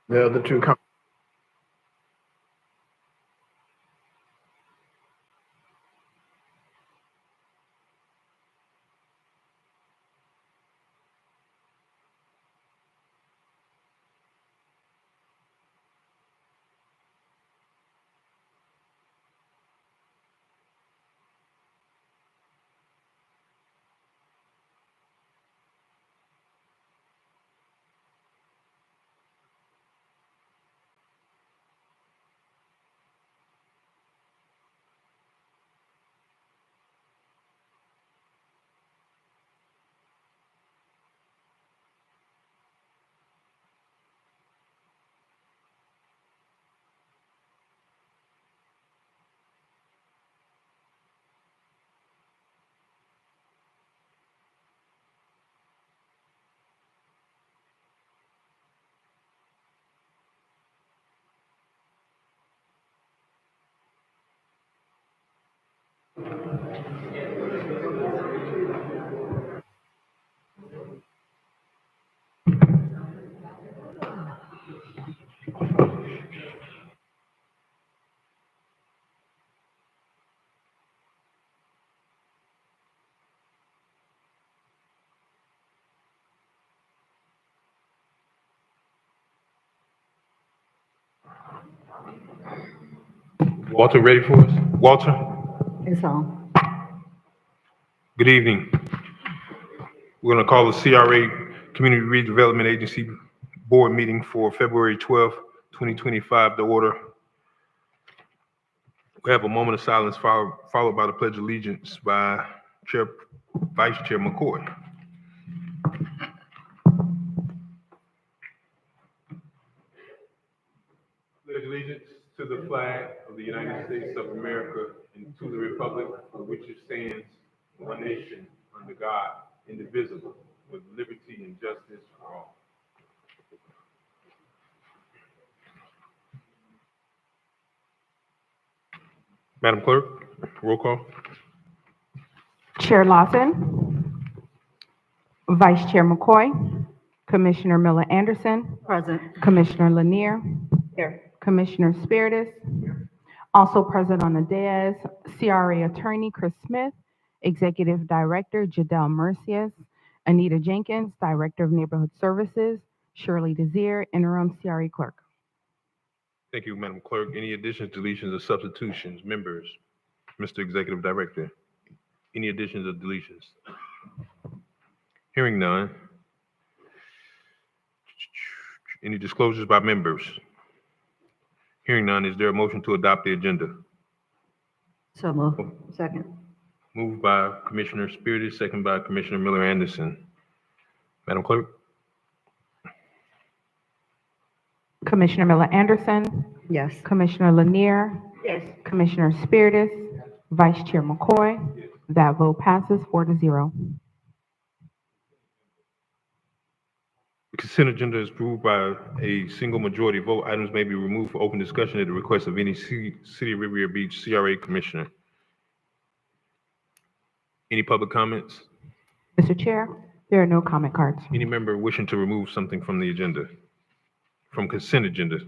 The other two com- Walter, ready for us? Walter, It's on. good evening. We're going to call the CRA Community Redevelopment Agency Board meeting for February 12th, 2025 to order. We have a moment of silence followed by the Pledge of Allegiance by Vice Chair McCoy. Pledge allegiance to the flag of the United States of America and to the republic for which it stands, one nation, under God, indivisible, with liberty and justice for all. Madam Clerk, roll call. Chair Lawson, Vice Chair McCoy, Commissioner Miller Anderson, Present. Commissioner Lanier, Here. Commissioner Spiritus. Also present on the dais, CRA Attorney Chris Smith, Executive Director Jadel Mercius, Anita Jenkins, Director of Neighborhood Services, Shirley Desir, Interim CRA Clerk. Thank you, Madam Clerk. Any additions, deletions, or substitutions? Members, Mr. Executive Director, any additions or deletions? Hearing none. Any disclosures by members? Hearing none, is there a motion to adopt the agenda? So move. Second. Moved by Commissioner Spiritus, second by Commissioner Miller Anderson. Madam Clerk? Commissioner Miller Anderson, Yes. Commissioner Lanier, Yes. Commissioner Spiritus, Vice Chair McCoy. That vote passes 4-0. The consent agenda is approved by a single majority vote. Items may be removed for open discussion at the request of any City of Riviera Beach CRA Commissioner. Any public comments? Mr. Chair, there are no comment cards. Any member wishing to remove something from the agenda, from consent agenda?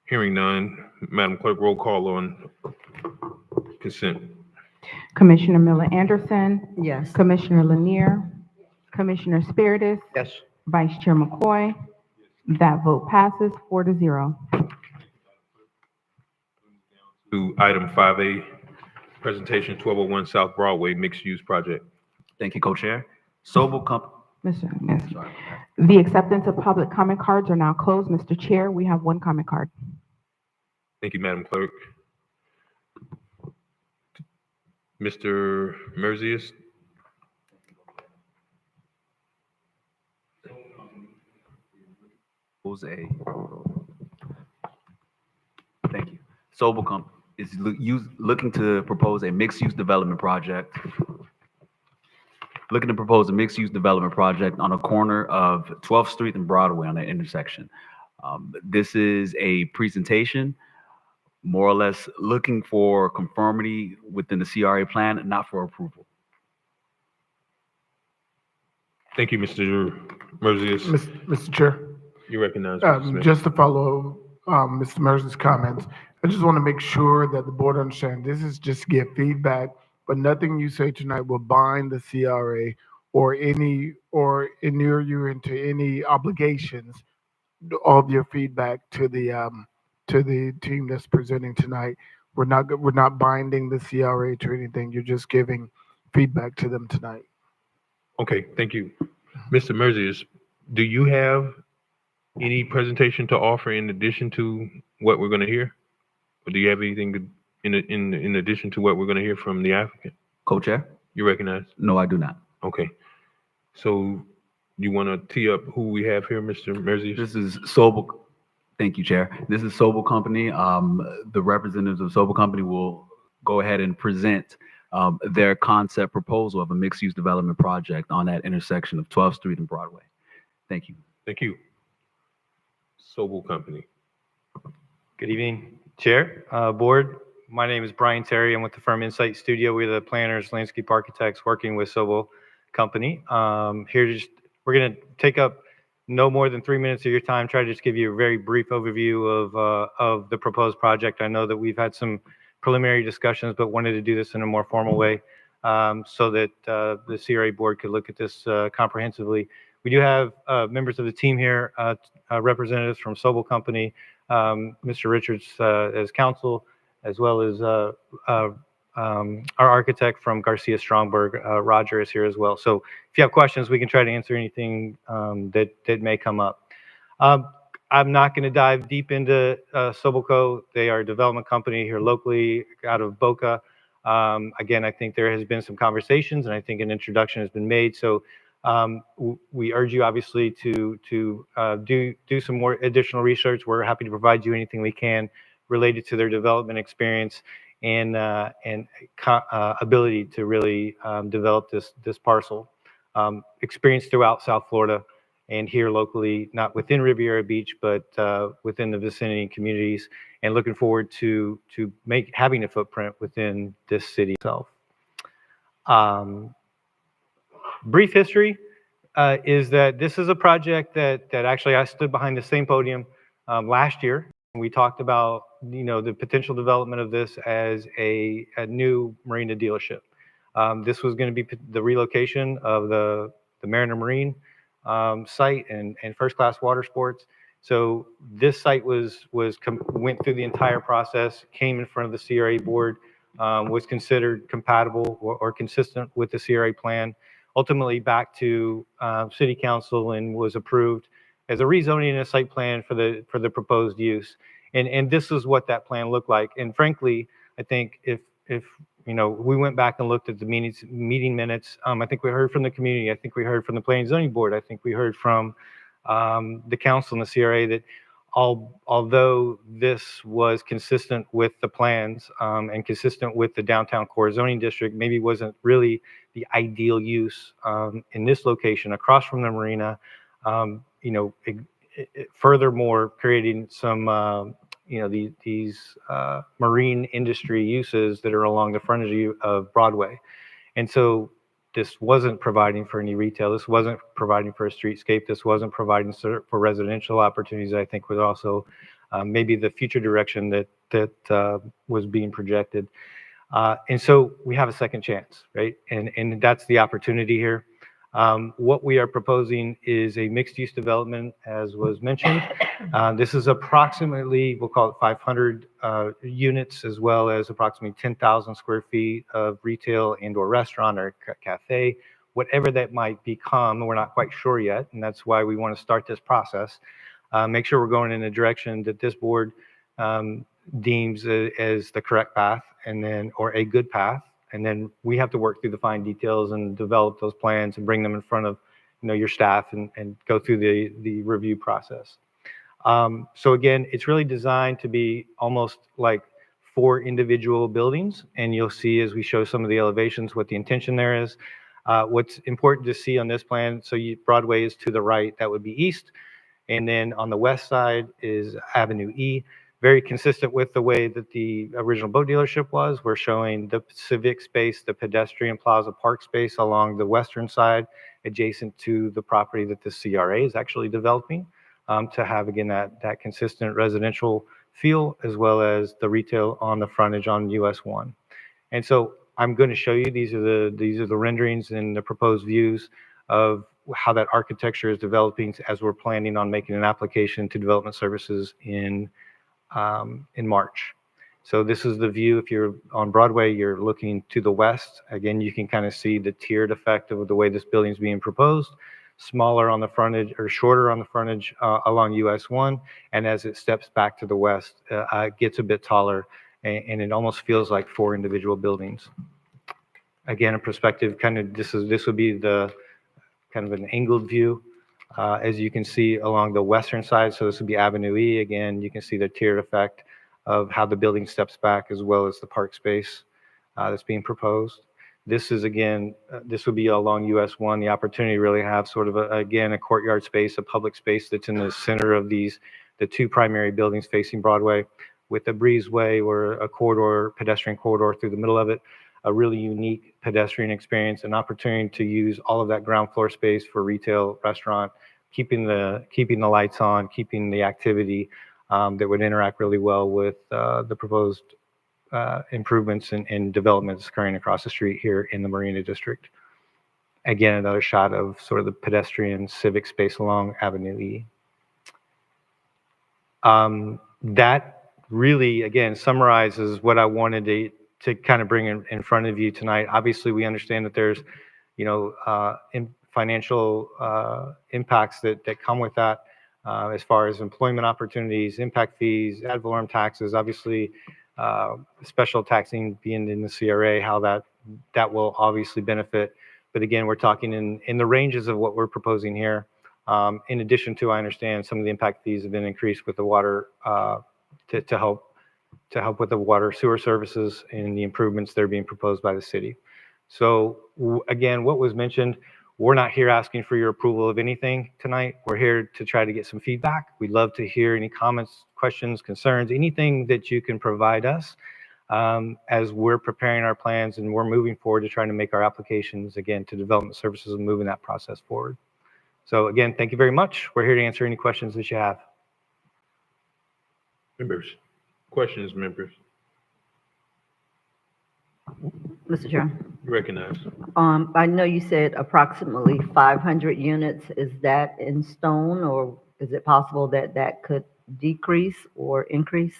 Hearing none, Madam Clerk, roll call on consent. Commissioner Miller Anderson, Yes. Commissioner Lanier, Commissioner Spiritus, Yes. Vice Chair McCoy. That vote passes 4-0. To item 5A, presentation 1201 South Broadway mixed-use project. Thank you, Co-Chair. Sobel Company. Yes. The acceptance of public comment cards are now closed. Mr. Chair, we have one comment card. Thank you, Madam Clerk. Mr. Merzius? Thank you. Sobel Company is looking to propose a mixed-use development project. Looking to propose a mixed-use development project on a corner of 12th Street and Broadway on that intersection. This is a presentation, more or less looking for conformity within the CRA plan, not for approval. Thank you, Mr. Merzius. Mr. Chair, You recognize Mr. Smith. Just to follow Mr. Mercer's comments, I just want to make sure that the board understands this is just to get feedback, but nothing you say tonight will bind the CRA or inure you into any obligations. All of your feedback to the team that's presenting tonight. We're not binding the CRA to anything. You're just giving feedback to them tonight. Okay, thank you. Mr. Merzius, do you have any presentation to offer in addition to what we're going to hear? Or do you have anything in addition to what we're going to hear from the applicant? Co-chair? You recognize? No, I do not. Okay. So you want to tee up who we have here, Mr. Merzius? This is Sobel. Thank you, Chair. This is Sobel Company. The representatives of Sobel Company will go ahead and present their concept proposal of a mixed-use development project on that intersection of 12th Street and Broadway. Thank you. Thank you. Sobel Company. Good evening, Chair, Board. My name is Brian Terry. I'm with the firm Insight Studio. We're the planners, landscape architects working with Sobel Company. We're going to take up no more than 3 minutes of your time. Try to just give you a very brief overview of the proposed project. I know that we've had some preliminary discussions, but wanted to do this in a more formal way so that the CRA board could look at this comprehensively. We do have members of the team here, representatives from Sobel Company, Mr. Richards as counsel, as well as our architect from Garcia Stromberg, Roger is here as well. So if you have questions, we can try to answer anything that may come up. I'm not going to dive deep into Sobelco. They are a development company here locally out of Boca. Again, I think there has been some conversations, and I think an introduction has been made. So we urge you, obviously, to do some more additional research. We're happy to provide you anything we can related to their development experience and ability to really develop this parcel. Experience throughout South Florida and here locally, not within Riviera Beach, but within the vicinity communities, and looking forward to having a footprint within this city itself. Brief history is that this is a project that actually I stood behind the same podium last year. We talked about the potential development of this as a new marina dealership. This was going to be the relocation of the Mariner Marine site and First Class Water Sports. So this site went through the entire process, came in front of the CRA board, was considered compatible or consistent with the CRA plan, ultimately back to City Council and was approved as a rezoning and a site plan for the proposed use. And this is what that plan looked like. And frankly, I think if we went back and looked at the meeting minutes, I think we heard from the community. I think we heard from the Planning and Zoning Board. I think we heard from the council and the CRA that although this was consistent with the plans and consistent with the downtown core zoning district, maybe wasn't really the ideal use in this location across from the marina. Furthermore, creating some these marine industry uses that are along the frontage of Broadway. And so this wasn't providing for any retail. This wasn't providing for a streetscape. This wasn't providing for residential opportunities. I think was also maybe the future direction that was being projected. And so we have a second chance, right? And that's the opportunity here. What we are proposing is a mixed-use development, as was mentioned. This is approximately, we'll call it 500 units, as well as approximately 10,000 square feet of retail and/or restaurant or cafe, whatever that might become. We're not quite sure yet, and that's why we want to start this process. Make sure we're going in a direction that this board deems as the correct path, or a good path. And then we have to work through the fine details and develop those plans and bring them in front of your staff and go through the review process. So again, it's really designed to be almost like 4 individual buildings. And you'll see as we show some of the elevations what the intention there is. What's important to see on this plan, so Broadway is to the right, that would be east. And then on the west side is Avenue E. Very consistent with the way that the original boat dealership was. We're showing the civic space, the pedestrian plaza park space along the western side, adjacent to the property that the CRA is actually developing. to have, again, that consistent residential feel as well as the retail on the frontage on US 1. And so I'm going to show you, these are the renderings and the proposed views of how that architecture is developing as we're planning on making an application to development services in March. So this is the view. If you're on Broadway, you're looking to the west. Again, you can kind of see the tiered effect of the way this building is being proposed. Smaller on the frontage, or shorter on the frontage along US 1. And as it steps back to the west, it gets a bit taller, and it almost feels like 4 individual buildings. Again, a perspective, kind of, this would be the kind of an angled view. As you can see along the western side, so this would be Avenue E. Again, you can see the tiered effect of how the building steps back, as well as the park space that's being proposed. This is, again, this would be along US 1, the opportunity to really have sort of, again, a courtyard space, a public space that's in the center of the 2 primary buildings facing Broadway, with a breezeway or a corridor, pedestrian corridor through the middle of it. A really unique pedestrian experience, an opportunity to use all of that ground floor space for retail, restaurant, keeping the lights on, keeping the activity that would interact really well with the proposed improvements and developments occurring across the street here in the Marina District. Again, another shot of sort of the pedestrian civic space along Avenue E. That really, again, summarizes what I wanted to kind of bring in front of you tonight. Obviously, we understand that there's, financial impacts that come with that, as far as employment opportunities, impact fees, ad valorem taxes, obviously, special taxing being in the CRA, how that will obviously benefit. But again, we're talking in the ranges of what we're proposing here. In addition to, I understand some of the impact fees have been increased with the water to help with the water sewer services and the improvements that are being proposed by the city. So again, what was mentioned, we're not here asking for your approval of anything tonight. We're here to try to get some feedback. We'd love to hear any comments, questions, concerns, anything that you can provide us as we're preparing our plans and we're moving forward to trying to make our applications, again, to development services and moving that process forward. So again, thank you very much. We're here to answer any questions that you have. Members, questions, members? Mr. Chair, You recognize. I know you said approximately 500 units. Is that in stone, or is it possible that that could decrease or increase?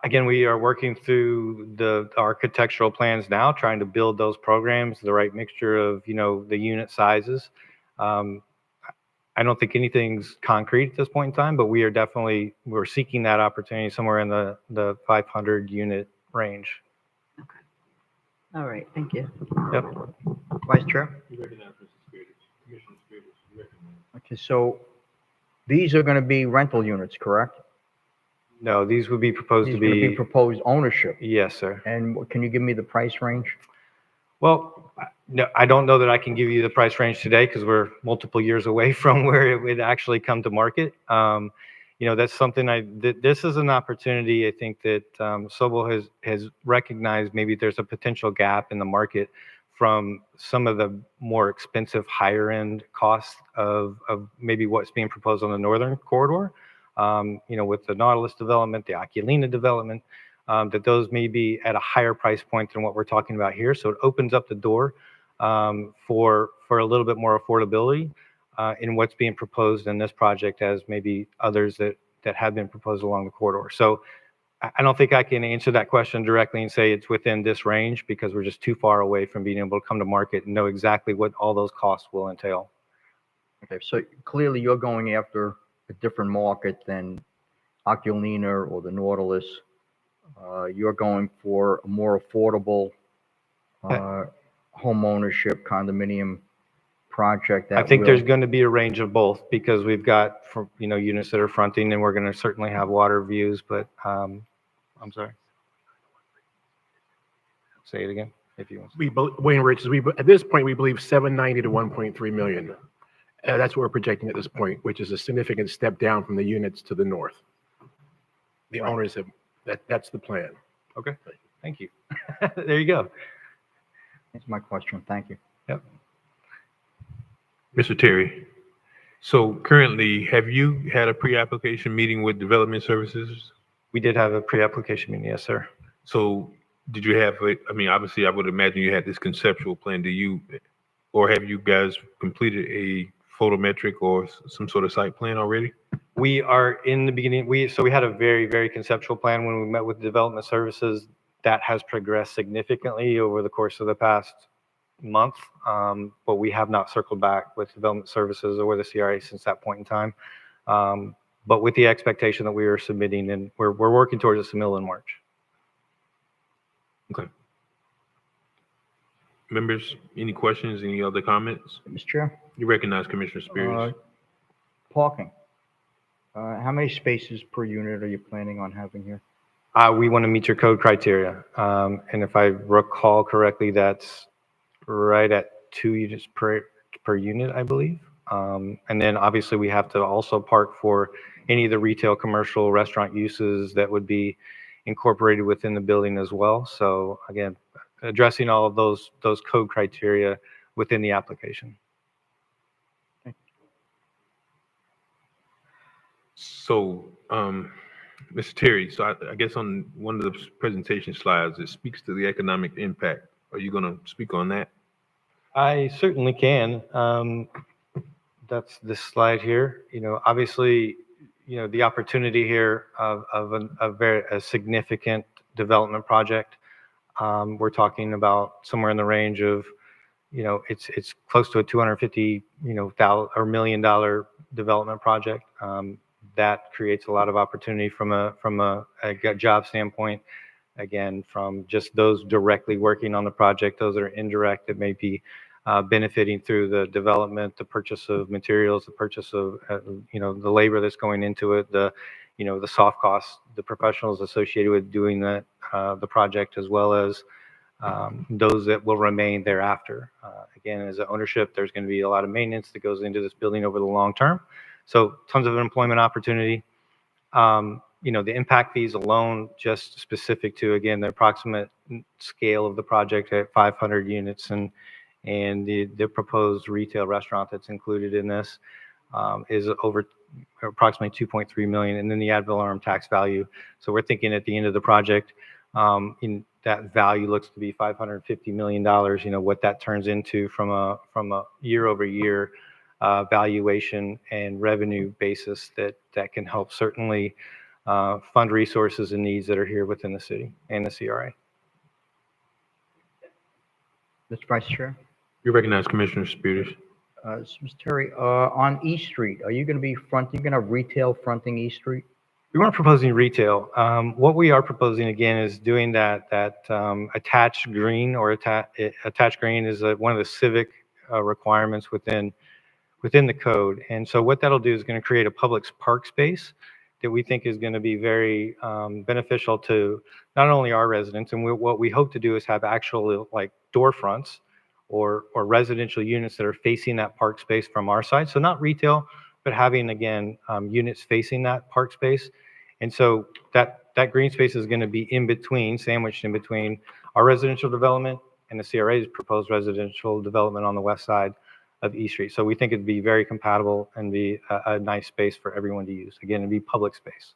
Again, we are working through the architectural plans now, trying to build those programs, the right mixture of, the unit sizes. I don't think anything's concrete at this point in time, but we're seeking that opportunity somewhere in the 500 unit range. Okay. All right. Thank you. Yep. Vice Chair? You recognize Mr. Spears, Commissioner Spears, you recognize. Okay, so these are going to be rental units, correct? No, these would be proposed These to are going to be. be proposed ownership. Yes, sir. And can you give me the price range? Well, no, I don't know that I can give you the price range today because we're multiple years away from where it would actually come to market. That's something this is an opportunity I think that Sobel has recognized. Maybe there's a potential gap in the market from some of the more expensive higher end costs of maybe what's being proposed on the northern corridor. With the Nautilus development, the Aculina development, that those may be at a higher price point than what we're talking about here. So it opens up the door for a little bit more affordability in what's being proposed in this project as maybe others that have been proposed along the corridor. So I don't think I can answer that question directly and say it's within this range because we're just too far away from being able to come to market and know exactly what all those costs will entail. Okay, so clearly you're going after a different market than Aculina or the Nautilus. You're going for a more affordable home ownership condominium project. I think there's going to be a range of both because we've got units that are fronting and we're going to certainly have water views, but I'm sorry. Say it again if you want. Wayne Richards, at this point, we believe 790 to 1.3 million. That's what we're projecting at this point, which is a significant step down from the units to the north. The owners have, that's the plan. Okay, thank you. There you go. That's my question. Thank you. Yep. Mr. Terry, So currently, have you had a pre-application meeting with Development Services? We did have a pre-application meeting, yes, sir. So did you have, I mean, obviously, I would imagine you had this conceptual plan. Or have you guys completed a photometric or some sort of site plan already? We are in the beginning. So we had a very, very conceptual plan when we met with development services. That has progressed significantly over the course of the past month, but we have not circled back with development services or the CRA since that point in time. But with the expectation that we are submitting, and we're working towards a submittal in March. Okay. Members, any questions, any other comments? Mr. Chair, You recognize Commissioner Spears. parking. How many spaces per unit are you planning on having here? We want to meet your code criteria. And if I recall correctly, that's right at 2 units per unit, I believe. And then obviously we have to also park for any of the retail, commercial, restaurant uses that would be incorporated within the building as well. So again, addressing all of those code criteria within the application. So, Mr. Terry, so I guess on one of the presentation slides, it speaks to the economic impact. Are you going to speak on that? I certainly can. That's this slide here. Obviously, the opportunity here of a significant development project. We're talking about somewhere in the range of, it's close to a $250 million development project. That creates a lot of opportunity from a job standpoint. Again, from just those directly working on the project, those that are indirect that may be benefiting through the development, the purchase of materials, the purchase of the labor that's going into it, the soft costs, the professionals associated with doing the project, as well as those that will remain thereafter. Again, as an ownership, there's going to be a lot of maintenance that goes into this building over the long term. So tons of employment opportunity. The impact fees alone, just specific to, again, the approximate scale of the project at 500 units and the proposed retail restaurant that's included in this is over approximately 2.3 million, and then the ad valorem tax value. So we're thinking at the end of the project, in that value looks to be $550 million. What that turns into from a year-over-year valuation and revenue basis that can help certainly fund resources and needs that are here within the city and the CRA. Mr. Vice Chair? You recognize Commissioner Spears. Mr. Terry, on East Street, are you going to have retail fronting East Street? We weren't proposing retail. What we are proposing, again, is doing that attached green, or attached green is one of the civic requirements within the code. And so what that'll do is going to create a public park space that we think is going to be very beneficial to not only our residents, and what we hope to do is have actual like door fronts or residential units that are facing that park space from our side. So not retail, but having, again, units facing that park space. And so that green space is going to be sandwiched in between our residential development and the CRA's proposed residential development on the west side of East Street. So we think it'd be very compatible and be a nice space for everyone to use. Again, it'd be public space.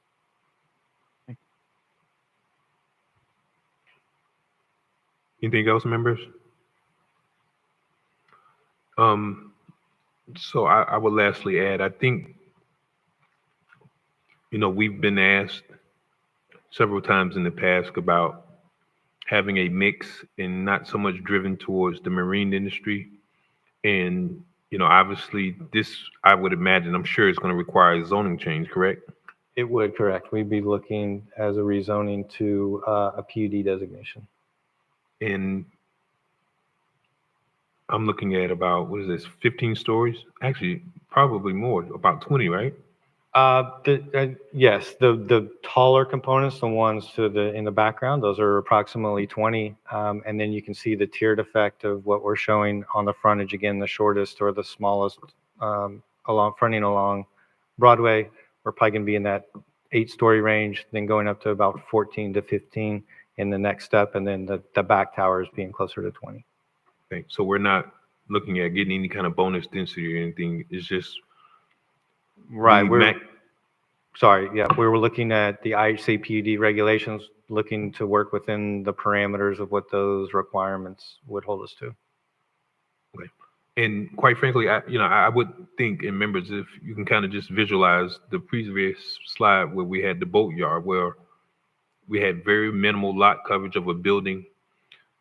Anything else, members? So I would lastly add, I think, we've been asked several times in the past about having a mix and not so much driven towards the marine industry. And, obviously this, I would imagine, I'm sure it's going to require a zoning change, correct? It would, correct. We'd be looking as a rezoning to a PUD designation. And I'm looking at about, 15 stories? Actually, probably more, about 20, right? Yes, the taller components, the ones in the background, those are approximately 20. And then you can see the tiered effect of what we're showing on the frontage. Again, the shortest or the smallest fronting along Broadway, we're probably going to be in that 8-story range, then going up to about 14 to 15 in the next step, and then the back towers being closer to 20. Okay, so we're not looking at getting any kind of bonus density or anything. It's just Right, the sorry, yeah, we were looking at the IHC PUD regulations, looking to work within the parameters of what those requirements would hold us to. Okay. And quite frankly, I would think, and members, if you can kind of just visualize the previous slide where we had the boat yard, where we had very minimal lot coverage of a building,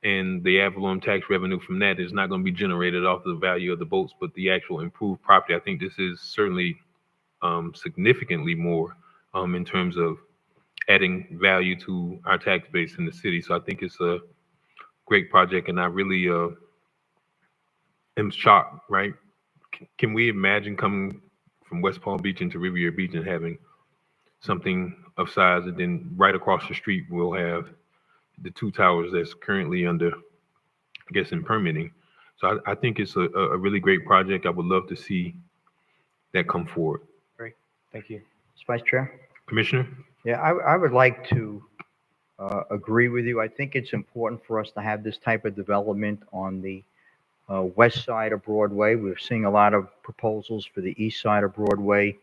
and the ad valorem tax revenue from that is not going to be generated off the value of the boats, but the actual improved property. I think this is certainly significantly more in terms of adding value to our tax base in the city. So I think it's a great project, and I really am shocked, right? Can we imagine coming from West Palm Beach into Riviera Beach and having something of size, and then right across the street we'll have the two towers that's currently under, I guess, in permitting. So I think it's a really great project. I would love to see that come forward. Great, thank you. Mr. Vice Chair? Commissioner? Yeah, I would like to agree with you. I think it's important for us to have this type of development on the west side of Broadway. We're seeing a lot of proposals for the east side of Broadway,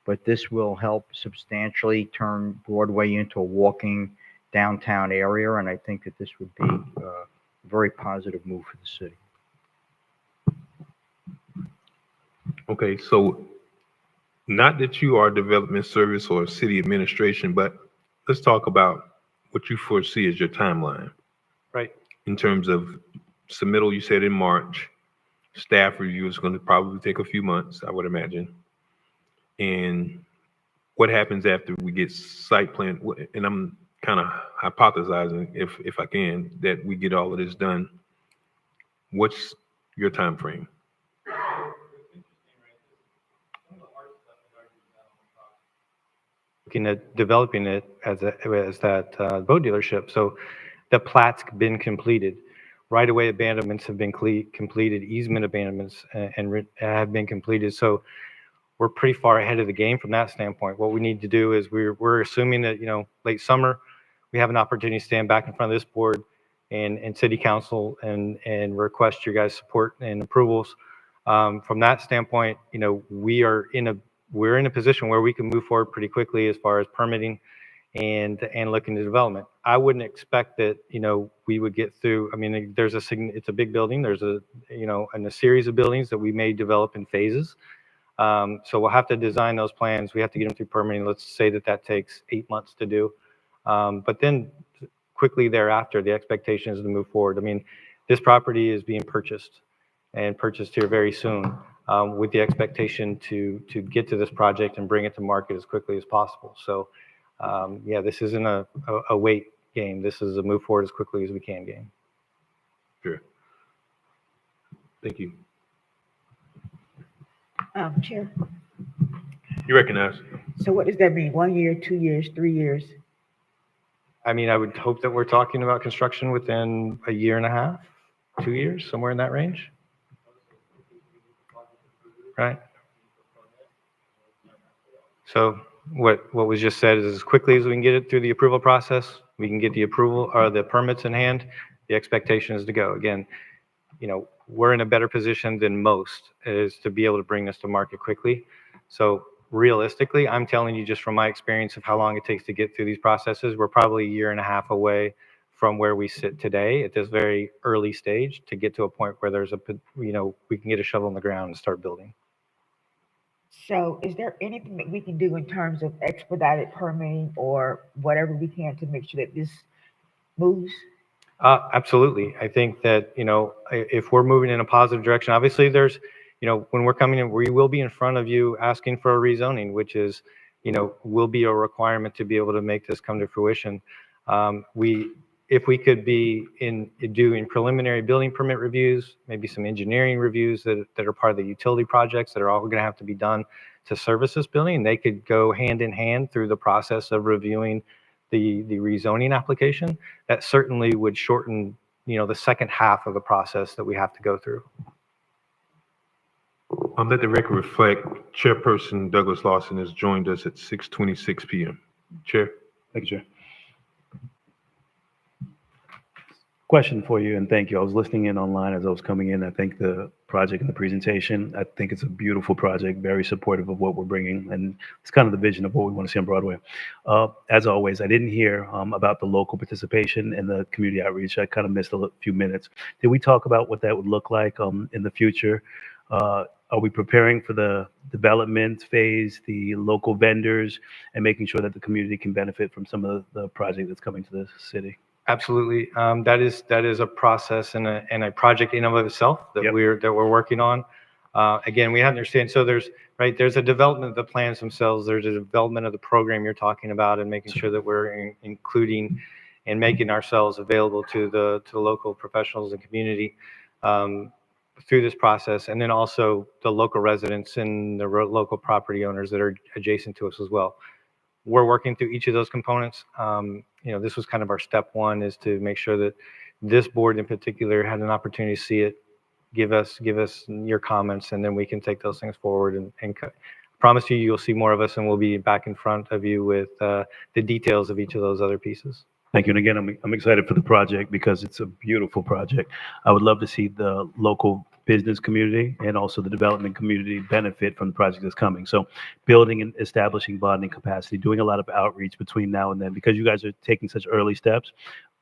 but this will help substantially turn Broadway into a walking downtown area, and I think that this would be a very positive move for the city. Okay, so not that you are development service or city administration, but let's talk about what you foresee as your timeline. Right. In terms of submittal, you said in March. Staff review is going to probably take a few months, I would imagine. And what happens after we get site plan? And I'm kind of hypothesizing, if I can, that we get all of this done. What's your time frame? Looking at developing it as that boat dealership. So the plat's been completed. Right-of-way abandonments have been completed. Easement abandonments have been completed. So we're pretty far ahead of the game from that standpoint. What we need to do is we're assuming that, late summer, we have an opportunity to stand back in front of this board and city council and request your guys' support and approvals. From that standpoint, we're in a position where we can move forward pretty quickly as far as permitting and looking to development. I wouldn't expect that, we would get through. I mean, it's a big building. There's a series of buildings that we may develop in phases. So we'll have to design those plans. We have to get them through permitting. Let's say that takes 8 months to do. But then quickly thereafter, the expectation is to move forward. I mean, this property is being purchased here very soon, with the expectation to get to this project and bring it to market as quickly as possible. So, this isn't a wait game. This is a move forward as quickly as we can game. Sure. Thank you. Chair, You recognize? so what does that mean? 1 year, 2 years, 3 years? I mean, I would hope that we're talking about construction within a year and a half, 2 years, somewhere in that range. Right. So what was just said is as quickly as we can get it through the approval process, we can get the approval or the permits in hand, the expectation is to go. Again, we're in a better position than most is to be able to bring this to market quickly. So realistically, I'm telling you just from my experience of how long it takes to get through these processes, we're probably a year and a half away from where we sit today at this very early stage to get to a point where there's we can get a shovel in the ground and start building. So is there anything that we can do in terms of expedited permitting or whatever we can to make sure that this moves? Absolutely. I think that, if we're moving in a positive direction, obviously there's, when we're coming in, we will be in front of you asking for a rezoning, which is, will be a requirement to be able to make this come to fruition. If we could be doing preliminary building permit reviews, maybe some engineering reviews that are part of the utility projects that are all going to have to be done to service this building, they could go hand in hand through the process of reviewing the rezoning application. That certainly would shorten, the second half of the process that we have to go through. Let the record reflect Chairperson Douglas Lawson has joined us at 6:26 p.m. Chair. Thank you, Chair. Question for you, and thank you. I was listening in online as I was coming in. I think the project and the presentation, I think it's a beautiful project, very supportive of what we're bringing, and it's kind of the vision of what we want to see on Broadway. As always, I didn't hear about the local participation and the community outreach. I kind of missed a few minutes. Did we talk about what that would look like in the future? Are we preparing for the development phase, the local vendors, and making sure that the community can benefit from some of the project that's coming to the city? Absolutely. That is a process and a project in and of itself that Yep. we're working on. Again, we have to understand. So there's a development of the plans themselves. There's a development of the program you're talking about, and making sure that we're including and making ourselves available to the local professionals and community through this process, and then also the local residents and the local property owners that are adjacent to us as well. We're working through each of those components. This was kind of our step one, is to make sure that this board in particular had an opportunity to see it, give us your comments, and then we can take those things forward and promise you'll see more of us, and we'll be back in front of you with the details of each of those other pieces. Thank you. And again, I'm excited for the project because it's a beautiful project. I would love to see the local business community and also the development community benefit from the project that's coming. So building and establishing bonding capacity, doing a lot of outreach between now and then, because you guys are taking such early steps.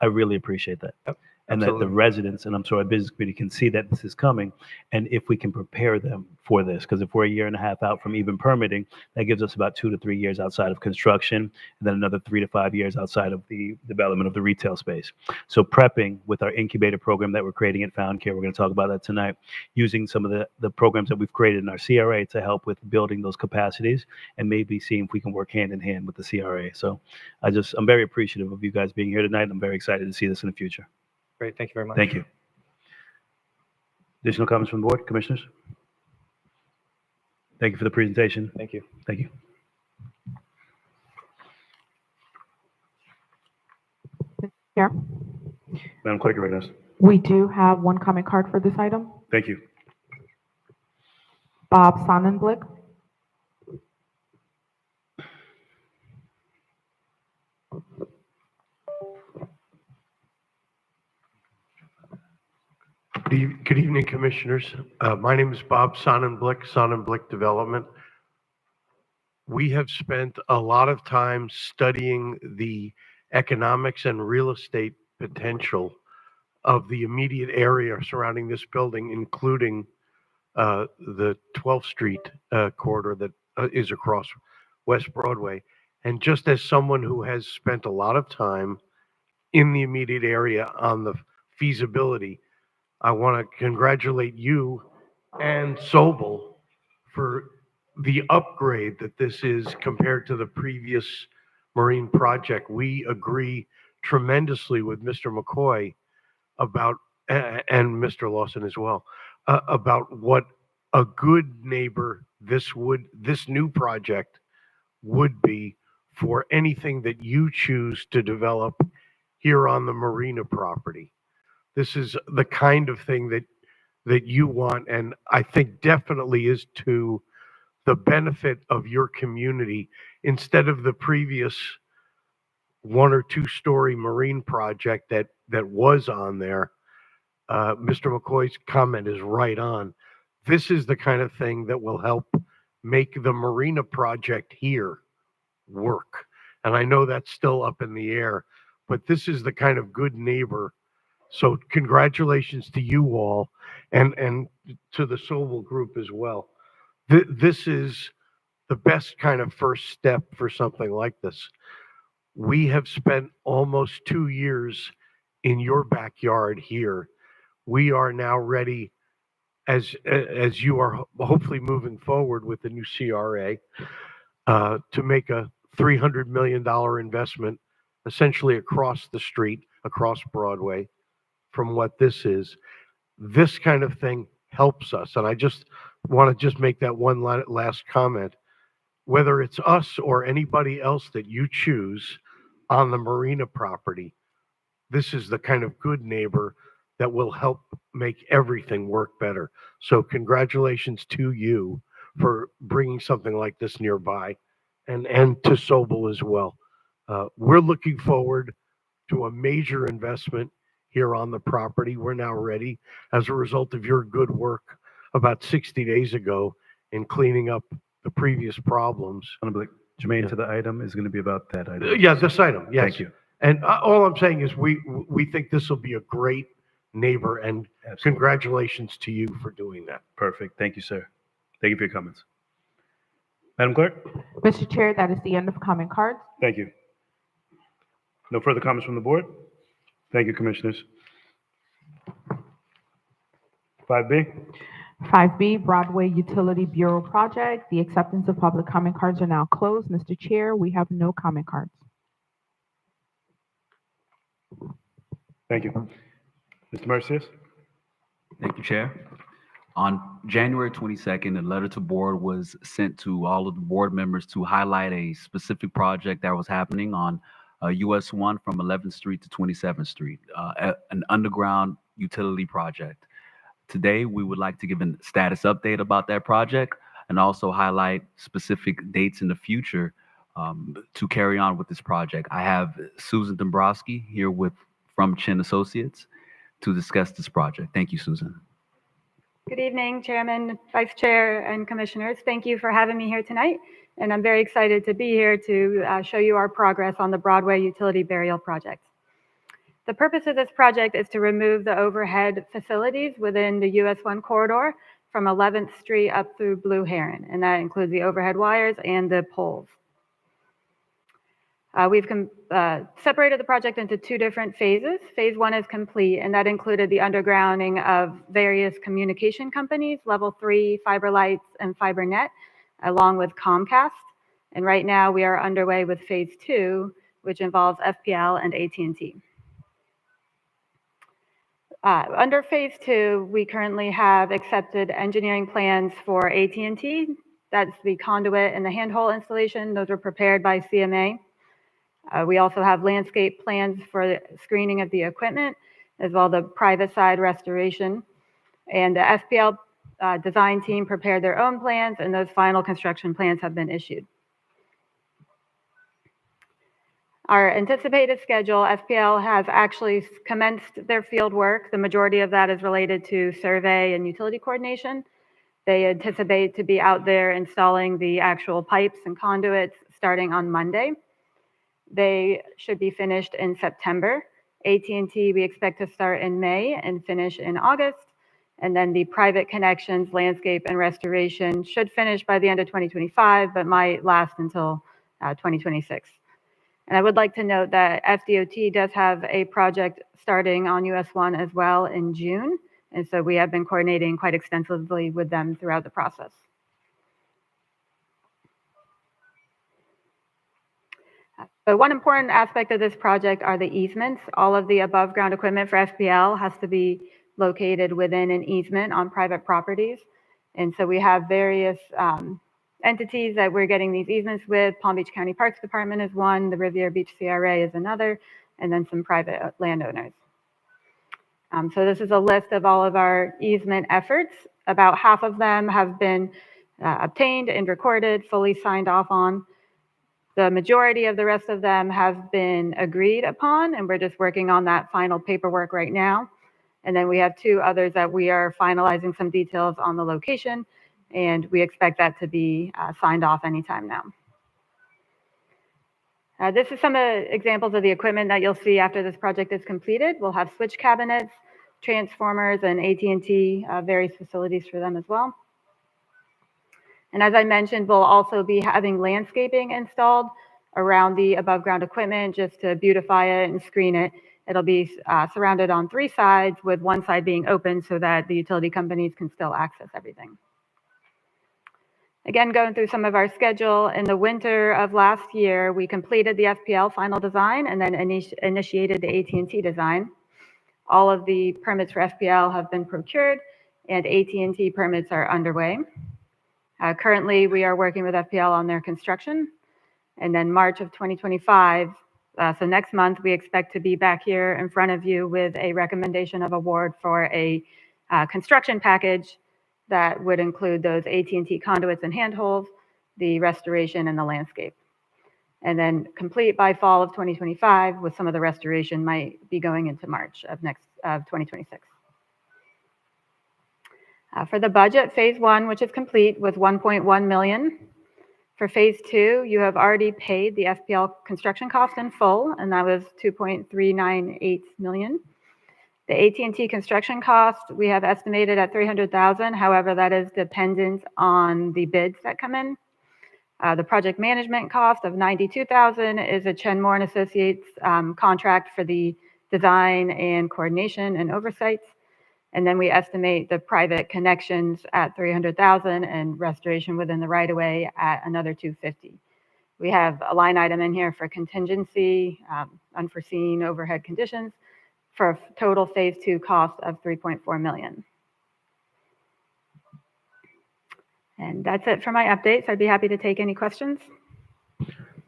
I really appreciate that. Yep. And Absolutely. that the residents, and I'm sure our business community, can see that this is coming, and if we can prepare them for this, because if we're a year and a half out from even permitting, that gives us about 2 to 3 years outside of construction, and then another 3 to 5 years outside of the development of the retail space. So prepping with our incubator program that we're creating at Found Care, we're going to talk about that tonight, using some of the programs that we've created in our CRA to help with building those capacities, and maybe seeing if we can work hand in hand with the CRA. So I'm very appreciative of you guys being here tonight. I'm very excited to see this in the future. Great. Thank you very much. Thank you. Additional comments from the board, commissioners? Thank you for the presentation. Thank you. Thank you. Chair, Madam Clerk, you're right, we do have one comment card for this item. Thank you. Bob Sonnenblick. Good evening, Commissioners. My name is Bob Sonnenblick, Sonnenblick Development. We have spent a lot of time studying the economics and real estate potential of the immediate area surrounding this building, including the 12th Street corridor that is across West Broadway. And just as someone who has spent a lot of time in the immediate area on the feasibility, I want to congratulate you and Sobel for the upgrade that this is compared to the previous marine project. We agree tremendously with Mr. McCoy about, and Mr. Lawson as well, about what a good neighbor this new project would be for anything that you choose to develop here on the marina property. This is the kind of thing that you want, and I think definitely is to the benefit of your community, instead of the previous 1 or 2 story marine project that was on there. Mr. McCoy's comment is right on. This is the kind of thing that will help make the marina project here work. And I know that's still up in the air, but this is the kind of good neighbor. So congratulations to you all, and to the Sobel group as well. This is the best kind of first step for something like this. We have spent almost 2 years in your backyard here. We are now ready, as you are hopefully moving forward with the new CRA, to make a $300 million investment essentially across the street, across Broadway, from what this is. This kind of thing helps us. And I just want to make that one last comment. Whether it's us or anybody else that you choose on the marina property, this is the kind of good neighbor that will help make everything work better. So congratulations to you for bringing something like this nearby, and to Sobel as well. We're looking forward to a major investment here on the property. We're now ready as a result of your good work about 60 days ago in cleaning up the previous problems. Honorable germane to the item is going to be about that item. Yeah, this item, yes. Thank you. And all I'm saying is we think this will be a great neighbor, and Absolutely. congratulations to you for doing that. Perfect. Thank you, sir. Thank you for your comments. Madam Clerk? Mr. Chair, that is the end of comment cards. Thank you. No further comments from the board? Thank you, Commissioners. 5B? 5B, Broadway Utility Bureau Project. The acceptance of public comment cards are now closed. Mr. Chair, we have no comment cards. Thank you. Mr. Mercius? Thank you, Chair. On January 22nd, a letter to board was sent to all of the board members to highlight a specific project that was happening on US 1 from 11th Street to 27th Street, an underground utility project. Today, we would like to give a status update about that project and also highlight specific dates in the future to carry on with this project. I have Susan Dombrowski here from Chin Associates to discuss this project. Thank you, Susan. Good evening, Chairman, Vice Chair, and Commissioners. Thank you for having me here tonight. And I'm very excited to be here to show you our progress on the Broadway Utility Burial Project. The purpose of this project is to remove the overhead facilities within the US 1 corridor from 11th Street up through Blue Heron, and that includes the overhead wires and the poles. We've separated the project into two different phases. Phase 1 is complete, and that included the undergrounding of various communication companies, level 3, fiber lights, and fiber net, along with Comcast. And right now we are underway with phase 2, which involves FPL and AT&T. Under phase 2, we currently have accepted engineering plans for AT&T. That's the conduit and the handhole installation. Those were prepared by CMA. We also have landscape plans for the screening of the equipment, as well as the private side restoration. And the FPL design team prepared their own plans, and those final construction plans have been issued. Our anticipated schedule, FPL has actually commenced their field work. The majority of that is related to survey and utility coordination. They anticipate to be out there installing the actual pipes and conduits starting on Monday. They should be finished in September. AT&T, we expect to start in May and finish in August. And then the private connections, landscape, and restoration should finish by the end of 2025, but might last until 2026. And I would like to note that FDOT does have a project starting on US 1 as well in June. And so we have been coordinating quite extensively with them throughout the process. But one important aspect of this project are the easements. All of the above ground equipment for FPL has to be located within an easement on private properties. And so we have various entities that we're getting these easements with. Palm Beach County Parks Department is one, the Riviera Beach CRA is another, and then some private landowners. So this is a list of all of our easement efforts. About half of them have been obtained and recorded, fully signed off on. The majority of the rest of them have been agreed upon, and we're just working on that final paperwork right now. And then we have two others that we are finalizing some details on the location, and we expect that to be signed off anytime now. This is some examples of the equipment that you'll see after this project is completed. We'll have switch cabinets, transformers, and AT&T various facilities for them as well. And as I mentioned, we'll also be having landscaping installed around the above ground equipment just to beautify it and screen it. It'll be surrounded on 3 sides, with one side being open so that the utility companies can still access everything. Again, going through some of our schedule, in the winter of last year, we completed the FPL final design and then initiated the AT&T design. All of the permits for FPL have been procured, and AT&T permits are underway. Currently, we are working with FPL on their construction. And then March of 2025, so next month, we expect to be back here in front of you with a recommendation of award for a construction package that would include those AT&T conduits and handholds, the restoration, and the landscape. and then complete by fall of 2025, with some of the restoration might be going into March of 2026. For the budget, phase 1, which is complete, was 1.1 million. For phase 2, you have already paid the FPL construction cost in full, and that was 2.398 million. The AT&T construction cost, we have estimated at 300,000. However, that is dependent on the bids that come in. The project management cost of 92,000 is a Chenmore and Associates contract for the design and coordination and oversights. And then we estimate the private connections at 300,000 and restoration within the right-of-way at another 250. We have a line item in here for contingency, unforeseen overhead conditions, for a total phase 2 cost of 3.4 million. And that's it for my updates. I'd be happy to take any questions.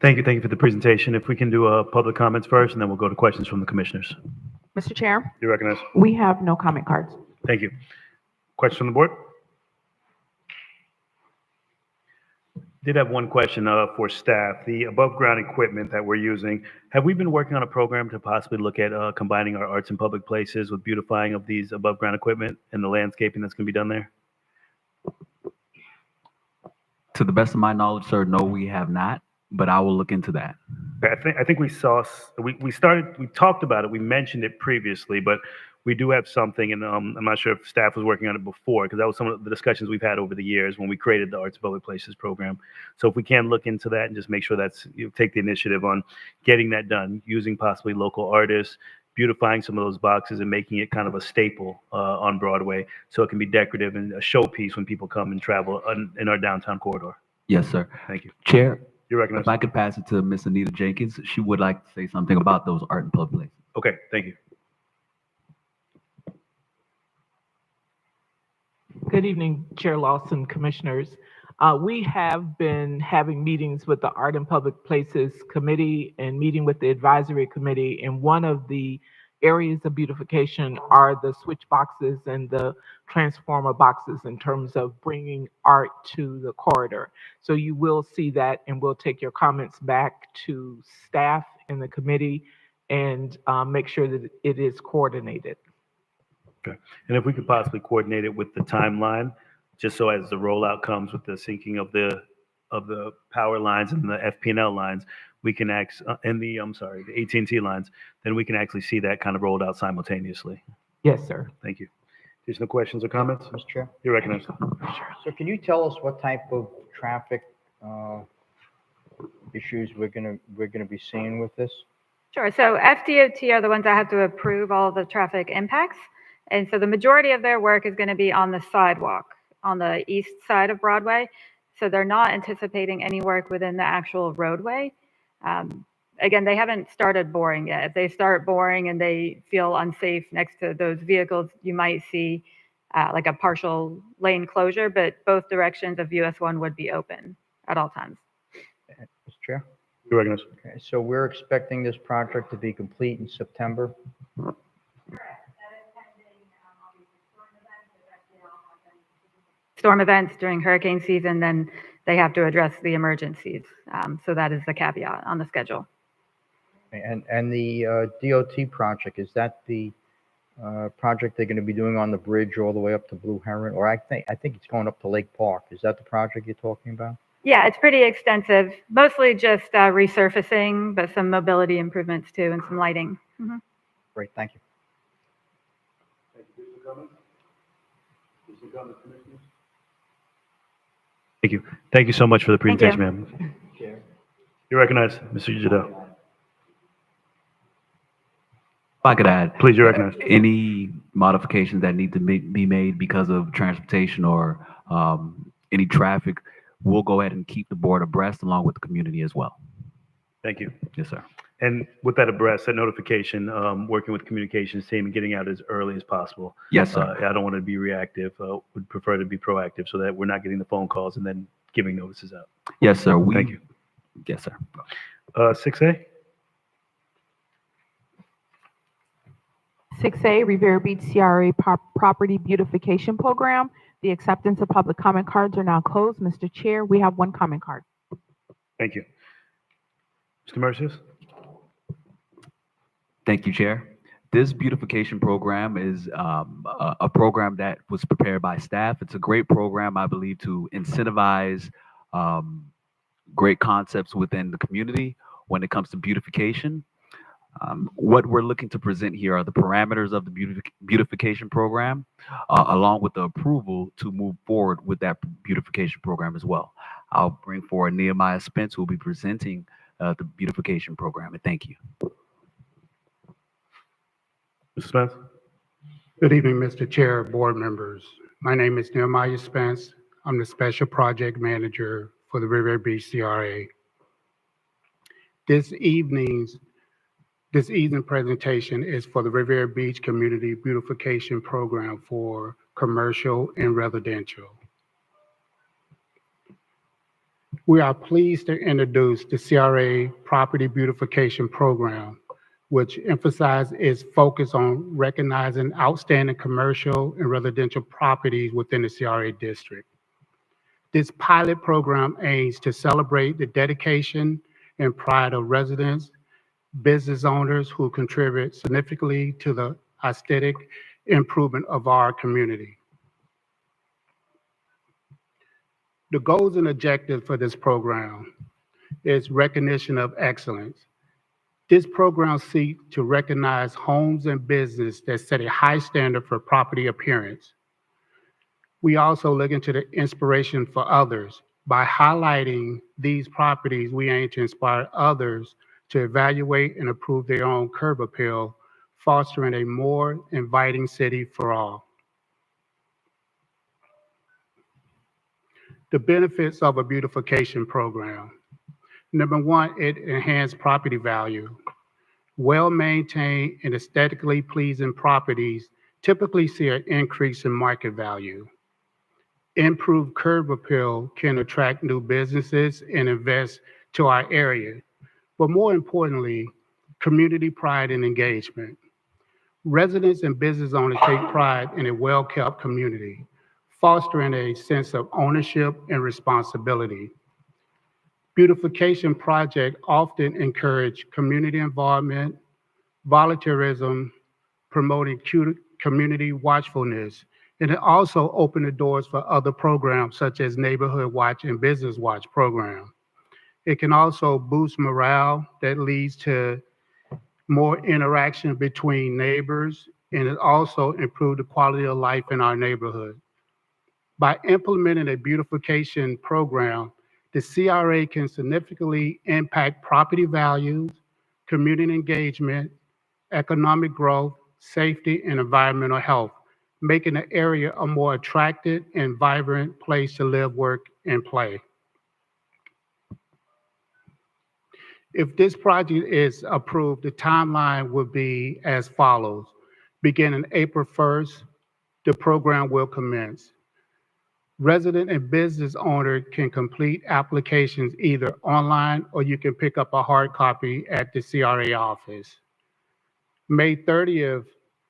Thank you for the presentation. If we can do public comments first, and then we'll go to questions from the commissioners. Mr. Chair, You recognize? we have no comment cards. Thank you. Questions from the board? Did have one question for staff. The above ground equipment that we're using, have we been working on a program to possibly look at combining our arts and public places with beautifying of these above ground equipment and the landscaping that's going to be done there? To the best of my knowledge, sir, no, we have not, but I will look into that. I think we talked about it, we mentioned it previously, but we do have something, and I'm not sure if staff was working on it before, because that was some of the discussions we've had over the years when we created the Arts and Public Places program. So if we can look into that and just make sure take the initiative on getting that done, using possibly local artists, beautifying some of those boxes and making it kind of a staple on Broadway, so it can be decorative and a showpiece when people come and travel in our downtown corridor. Yes, sir. Thank you. Chair, You recognize? if I could pass it to Miss Anita Jenkins, she would like to say something about those art and public places. Okay, thank you. Good evening, Chair Lawson, Commissioners. We have been having meetings with the Art and Public Places Committee and meeting with the Advisory Committee, and one of the areas of beautification are the switch boxes and the transformer boxes in terms of bringing art to the corridor. So you will see that, and we'll take your comments back to staff in the committee and make sure that it is coordinated. Okay. And if we could possibly coordinate it with the timeline, just so as the rollout comes with the syncing of the power lines and the FP&L lines, we can the AT&T lines, then we can actually see that kind of rolled out simultaneously. Yes, sir. Thank you. Additional questions or comments? Mr. Chair? You recognize? So can you tell us what type of traffic issues we're gonna be seeing with this? Sure. So FDOT are the ones that have to approve all the traffic impacts. And so the majority of their work is going to be on the sidewalk on the east side of Broadway. So they're not anticipating any work within the actual roadway. Again, they haven't started boring yet. If they start boring and they feel unsafe next to those vehicles, you might see like a partial lane closure, but both directions of US 1 would be open at all times. Mr. Chair? You recognize? Okay, so we're expecting this project to be complete in September. Storm events during hurricane season, then they have to address the emergencies. So that is the caveat on the schedule. And the DOT project, is that the project they're going to be doing on the bridge all the way up to Blue Heron? Or I think it's going up to Lake Park. Is that the project you're talking about? Yeah, it's pretty extensive, mostly just resurfacing, but some mobility improvements too and some lighting. Mm-hmm. Great, thank you. Thank you. Thank you so much for the presentation, ma'am. You recognize, Mr. Jadot. If I could add, Please, you recognize. any modifications that need to be made because of transportation or any traffic, we'll go ahead and keep the board abreast along with the community as well. Thank you. Yes, sir. And with that abreast, that notification, working with the communications team and getting out as early as possible. Yes, sir. I don't want to be reactive. Would prefer to be proactive so that we're not getting the phone calls and then giving notices out. Yes, sir. Thank you. Yes, sir. 6A? 6A, Revere Beach CRA Property Beautification Program. The acceptance of public comment cards are now closed. Mr. Chair, we have one comment card. Thank you. Mr. Mercius? Thank you, Chair. This beautification program is a program that was prepared by staff. It's a great program, I believe, to incentivize um, great concepts within the community when it comes to beautification. What we're looking to present here are the parameters of the beautification program, along with the approval to move forward with that beautification program as well. I'll bring forward Nehemiah Spence, who will be presenting the beautification program, and thank you. Mr. Spence? Good evening, Mr. Chair, board members. My name is Nehemiah Spence. I'm the Special Project Manager for the Riviera Beach CRA. This evening's presentation is for the Riviera Beach Community Beautification Program for commercial and residential. We are pleased to introduce the CRA Property Beautification Program, which emphasizes its focus on recognizing outstanding commercial and residential properties within the CRA district. This pilot program aims to celebrate the dedication and pride of residents, business owners who contribute significantly to the aesthetic improvement of our community. The goals and objectives for this program is recognition of excellence. This program seeks to recognize homes and business that set a high standard for property appearance. We also look into the inspiration for others. By highlighting these properties, we aim to inspire others to evaluate and improve their own curb appeal, fostering a more inviting city for all. The benefits of a beautification program. Number one, it enhances property value. Well-maintained and aesthetically pleasing properties typically see an increase in market value. Improved curb appeal can attract new businesses and invest to our area. But more importantly, community pride and engagement. Residents and business owners take pride in a well-kept community, fostering a sense of ownership and responsibility. Beautification projects often encourage community involvement, volunteerism, promoting community watchfulness, and it also opened the doors for other programs such as Neighborhood Watch and Business Watch program. It can also boost morale that leads to more interaction between neighbors, and it also improves the quality of life in our neighborhood. By implementing a beautification program, the CRA can significantly impact property values, community engagement, economic growth, safety, and environmental health, making the area a more attractive and vibrant place to live, work, and play. If this project is approved, the timeline will be as follows. Beginning April 1st, the program will commence. Resident and business owner can complete applications either online or you can pick up a hard copy at the CRA office. May 30th,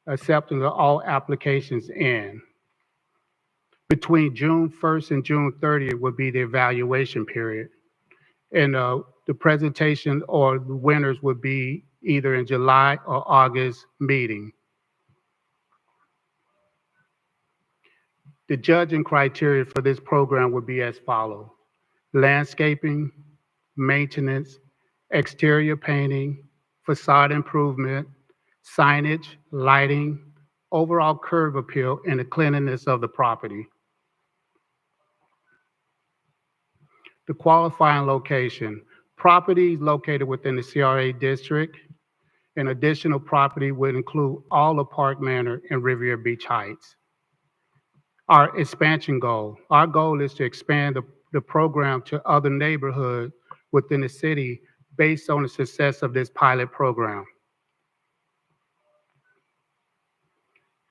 acceptance of all applications in. Between June 1st and June 30th will be the evaluation period. And the presentation or the winners would be either in July or August meeting. The judging criteria for this program would be as follows: landscaping, maintenance, exterior painting, facade improvement, signage, lighting, overall curb appeal, and the cleanliness of the property. The qualifying location: properties located within the CRA district. An additional property would include all of Park Manor and Riviera Beach Heights. Our expansion goal: our goal is to expand the program to other neighborhoods within the city based on the success of this pilot program.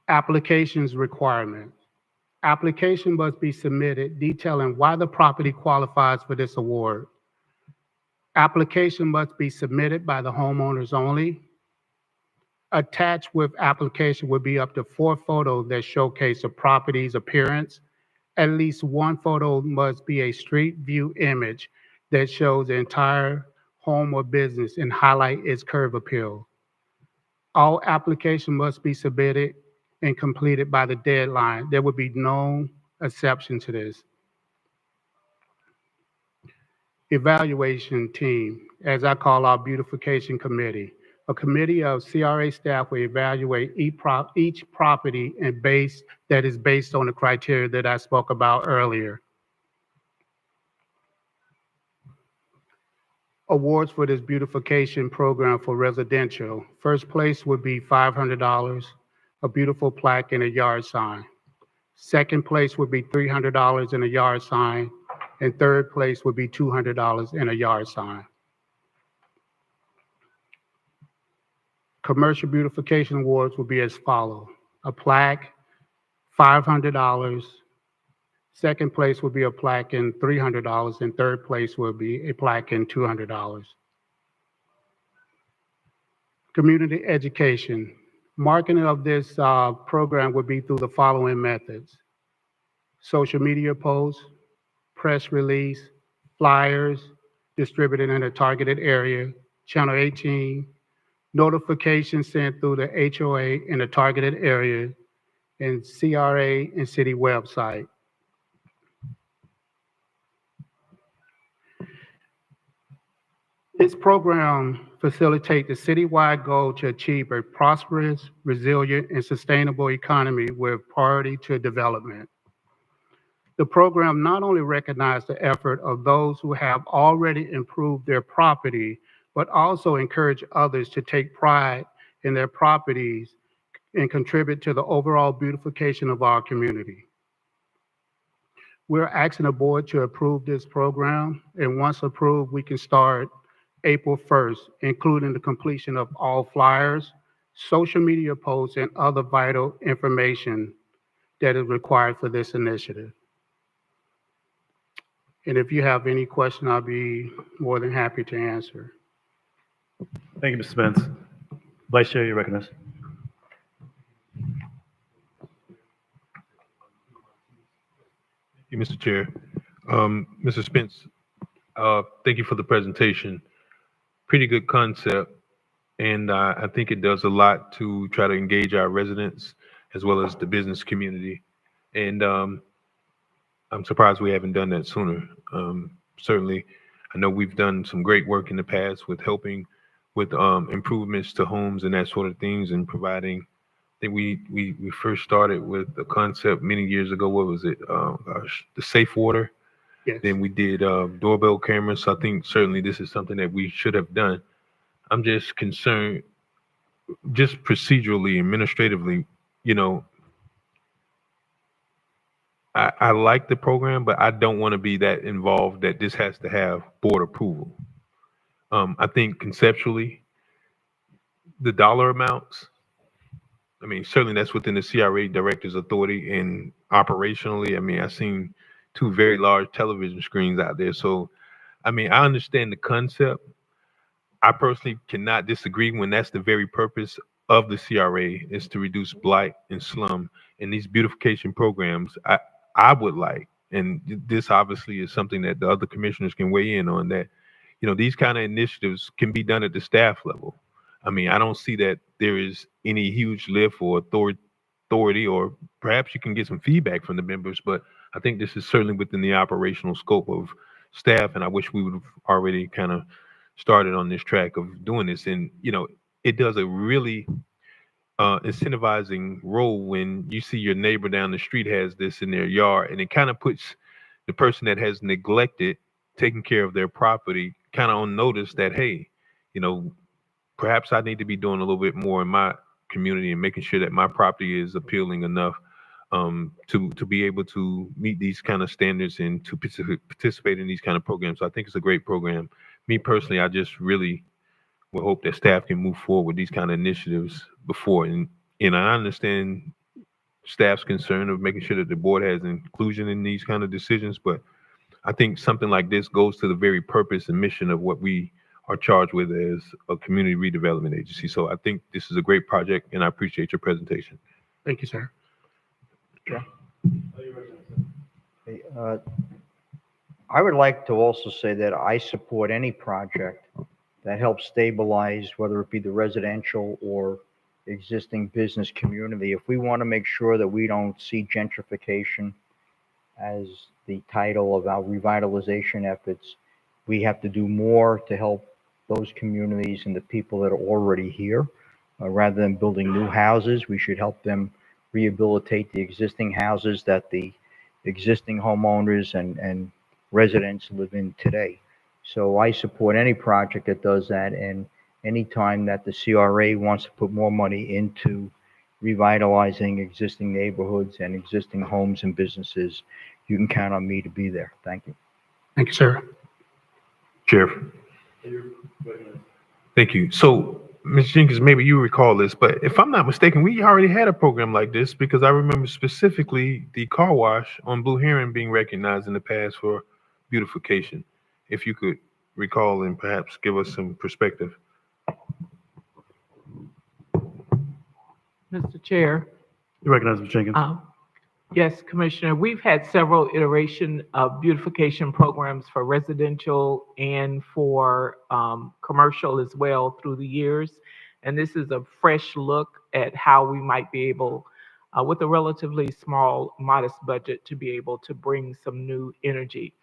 Applications requirements. Application must be submitted detailing why the property qualifies for this award. Application must be submitted by the homeowners only. Attached with application would be up to 4 photos that showcase the property's appearance. At least 1 photo must be a street view image that shows the entire home, or business and highlight its curb appeal. All application must be submitted and completed by the deadline. There will be no exception to this. Evaluation team, as I call our beautification committee. A committee of CRA staff will evaluate each property that is based on the criteria that I spoke about earlier. Awards for this beautification program for residential. First place would be $500, a beautiful plaque and a yard sign. Second place would be $300 and a yard sign. And third place would be $200 and a yard sign. Commercial beautification awards will be as follows. A plaque, $500. Second place would be a plaque and $300, and third place would be a plaque and $200. Community education. Marketing of this program would be through the following methods: social media posts, press release, flyers distributed in a targeted area, Channel 18, notifications sent through the HOA in a targeted area, and CRA and city website. This program facilitates the citywide goal to achieve a prosperous, resilient, and sustainable economy with priority to development. The program not only recognizes the effort of those who have already improved their property, but also encourage others to take pride in their properties and contribute to the overall beautification of our community. We're asking the board to approve this program, and once approved, we can start April 1st, including the completion of all flyers, social media posts, and other vital information that is required for this initiative. And if you have any question, I'll be more than happy to answer. Thank you, Mr. Spence. Vice Chair, you're recognized. Thank you, Mr. Chair. Mr. Spence, thank you for the presentation. Pretty good concept, and I think it does a lot to try to engage our residents as well as the business community. And I'm surprised we haven't done that sooner. Certainly, I know we've done some great work in the past with helping with improvements to homes and that sort of things, and providing. I think we first started with the concept many years ago. What was it? The safe water. Yes. Then we did doorbell cameras. So I think certainly this is something that we should have done. I'm just concerned, just procedurally, administratively, you know, I like the program, but I don't want to be that involved that this has to have board approval. I think conceptually, the dollar amounts, I mean, certainly that's within the CRA director's authority, and operationally, I mean, I've seen 2 very large television screens out there. So, I mean, I understand the concept. I personally cannot disagree when that's the very purpose of the CRA is to reduce blight and slum. And these beautification programs, I would like, and this obviously is something that the other commissioners can weigh in on, that, you know, these kind of initiatives can be done at the staff level. I mean, I don't see that there is any huge lift or authority, or perhaps you can get some feedback from the members, but I think this is certainly within the operational scope of staff, and I wish we would have already kind of started on this track of doing this. And, you know, it does a really incentivizing role when you see your neighbor down the street has this in their yard, and it kind of puts the person that has neglected taking care of their property kind of on notice that, hey, you know, perhaps I need to be doing a little bit more in my community and making sure that my property is appealing enough to be able to meet these kind of standards and to participate in these kind of programs. So I think it's a great program. Me personally, I just really would hope that staff can move forward with these kind of initiatives before. And I understand staff's concern of making sure that the board has inclusion in these kind of decisions, but I think something like this goes to the very purpose and mission of what we are charged with as a community redevelopment agency. So I think this is a great project, and I appreciate your presentation. Thank you, sir. I would like to also say that I support any project that helps stabilize, whether it be the residential or existing business community. If we want to make sure that we don't see gentrification as the title of our revitalization efforts, we have to do more to help those communities and the people that are already here. Rather than building new houses, we should help them rehabilitate the existing houses that the existing homeowners and residents live in today. So I support any project that does that, and any time that the CRA wants to put more money into revitalizing existing neighborhoods and existing homes and businesses, you can count on me to be there. Thank you. Thank you, sir. Chair. Thank you. So, Ms. Jenkins, maybe you recall this, but if I'm not mistaken, we already had a program like this, because I remember specifically the car wash on Blue Heron being recognized in the past for beautification. If you could recall and perhaps give us some perspective. Mr. Chair. You recognize Ms. Jenkins? Yes, Commissioner, we've had several iteration of beautification programs for residential and for commercial as well through the years. And this is a fresh look at how we might be able, with a relatively small, modest budget, to be able to bring some new energy.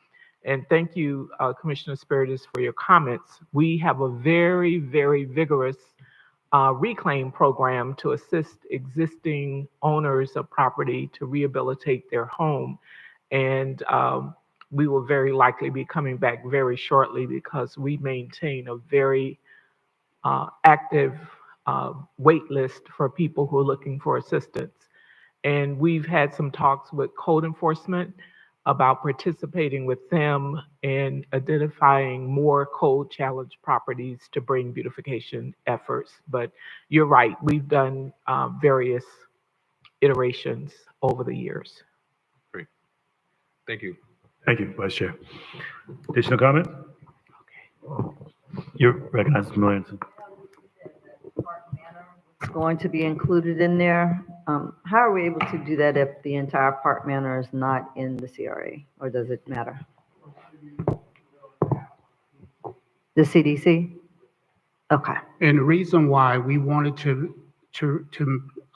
And thank you, Commissioner Spiritus, for your comments. We have a very, very vigorous reclaim program to assist existing owners of property to rehabilitate their home. And we will very likely be coming back very shortly, because we maintain a very active wait list for people who are looking for assistance. And we've had some talks with code enforcement about participating with them in identifying more code challenge properties to bring beautification efforts. But you're right, we've done various iterations over the years. Great. Thank you. Thank you, Vice Chair. Additional comment? Okay. You're recognized, Ms. Williamson. It's going to be included in there. How are we able to do that if the entire Park Manor is not in the CRA, or does it matter? The CDC? Okay. And the reason why we wanted to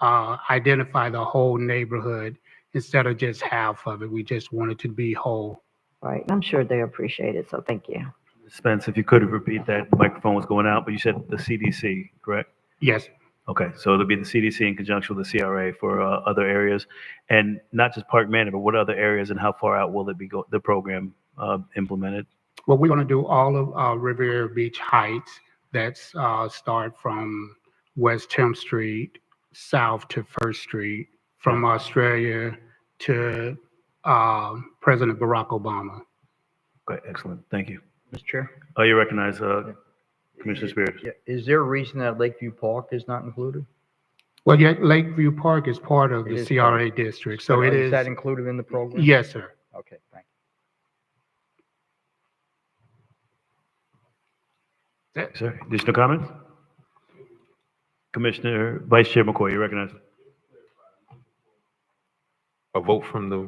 identify the whole neighborhood instead of just half of it, we just wanted to be whole. Right. I'm sure they appreciate it, so thank you. Spence, if you could repeat that, the microphone was going out, but you said the CDC, correct? Yes. Okay, so it'll be the CDC in conjunction with the CRA for other areas, and not just Park Manor, but what other areas, and how far out will it be the program implemented? Well, we're going to do all of Riviera Beach Heights. That's start from West 10th Street, south to 1st Street, from Australia to President Barack Obama. Okay, excellent. Thank you. Mr. Chair? Oh, you recognize Commissioner Spears. Yeah. Is there a reason that Lakeview Park is not included? Well, yeah, Lakeview Park is part of It the is CRA district, so it is. Is that included in the program? Yes, sir. Okay, thank you. Sir, additional comments? Commissioner Vice Chair McCoy, you recognize. A vote from the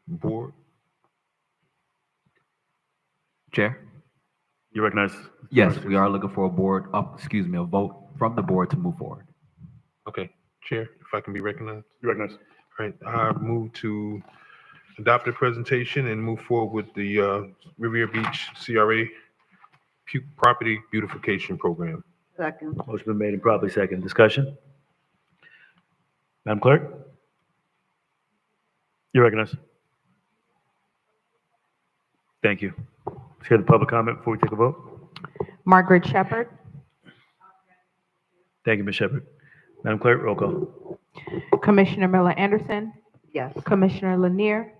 board? Chair? You recognize? Yes, we are looking for a vote from the board to move forward. Okay, Chair, if I can be recognized. You recognize. All right, I move to adopt the presentation and move forward with the Riviera Beach CRA property beautification program. Second. Motion been made and probably second. Discussion? Madam Clerk? You recognize. Thank you. Let's hear the public comment before we take a vote. Margaret Shepherd. Thank you, Ms. Shepherd. Madam Clerk, roll call. Commissioner Miller Anderson. Yes. Commissioner Lanier.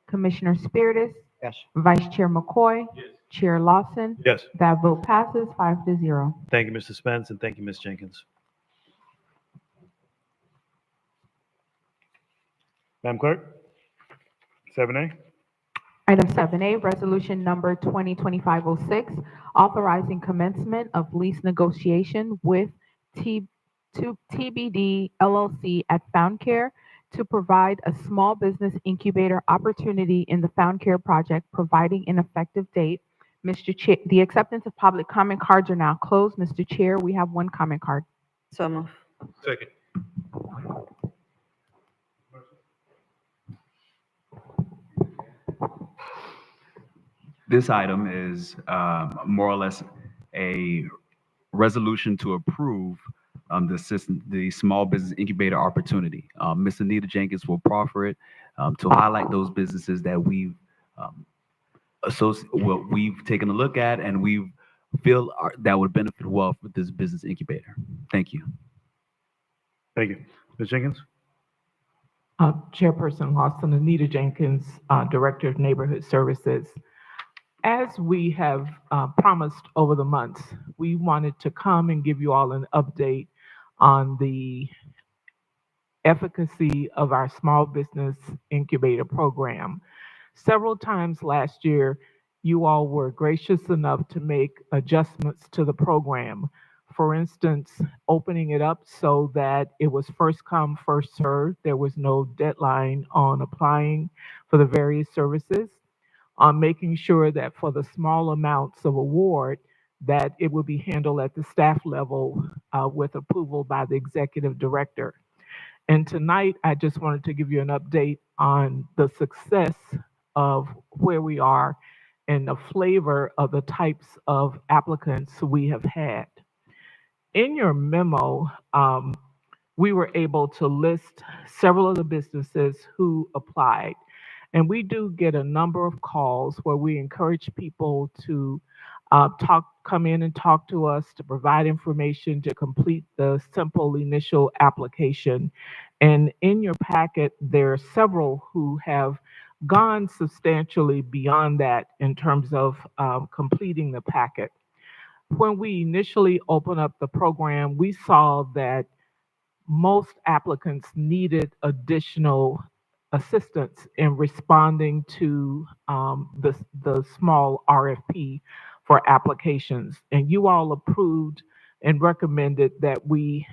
Commissioner Spiritus. Yes. Vice Chair McCoy. Chair Lawson. Yes. That vote passes 5-0. Thank you, Mr. Spence, and thank you, Ms. Jenkins. Madam Clerk? 7A. Item 7A, resolution number 2025-06, authorizing commencement of lease negotiation with TBD LLC at Found Care to provide a small business incubator opportunity in the Found Care project, providing an effective date Mr. Chair, the acceptance of public comment cards are now closed. Mr. Chair, we have one comment card. So moved. Second. This item is more or less a resolution to approve the small business incubator opportunity. Ms. Anita Jenkins will proffer it to highlight those businesses that um, we've taken a look at and we feel that would benefit well with this business incubator. Thank you. Thank you. Ms. Jenkins? Chairperson Lawson, Anita Jenkins, Director of Neighborhood Services. As we have promised over the months, we wanted to come and give you all an update on the efficacy of our small business incubator program. Several times last year, you all were gracious enough to make adjustments to the program. For instance, opening it up so that it was first come, first served. There was no deadline on applying for the various services. On making sure that for the small amounts of award, that it would be handled at the staff level with approval by the executive director. And tonight, I just wanted to give you an update on the success of where we are and the flavor of the types of applicants we have had. In your memo, we were able to list several of the businesses who applied. And we do get a number of calls where we encourage people to come in and talk to us, to provide information, to complete the simple initial application. And in your packet, there are several who have gone substantially beyond that in terms of completing the packet. When we initially opened up the program, we saw that most applicants needed additional assistance in responding to the small RFP for applications. And you all approved and recommended that we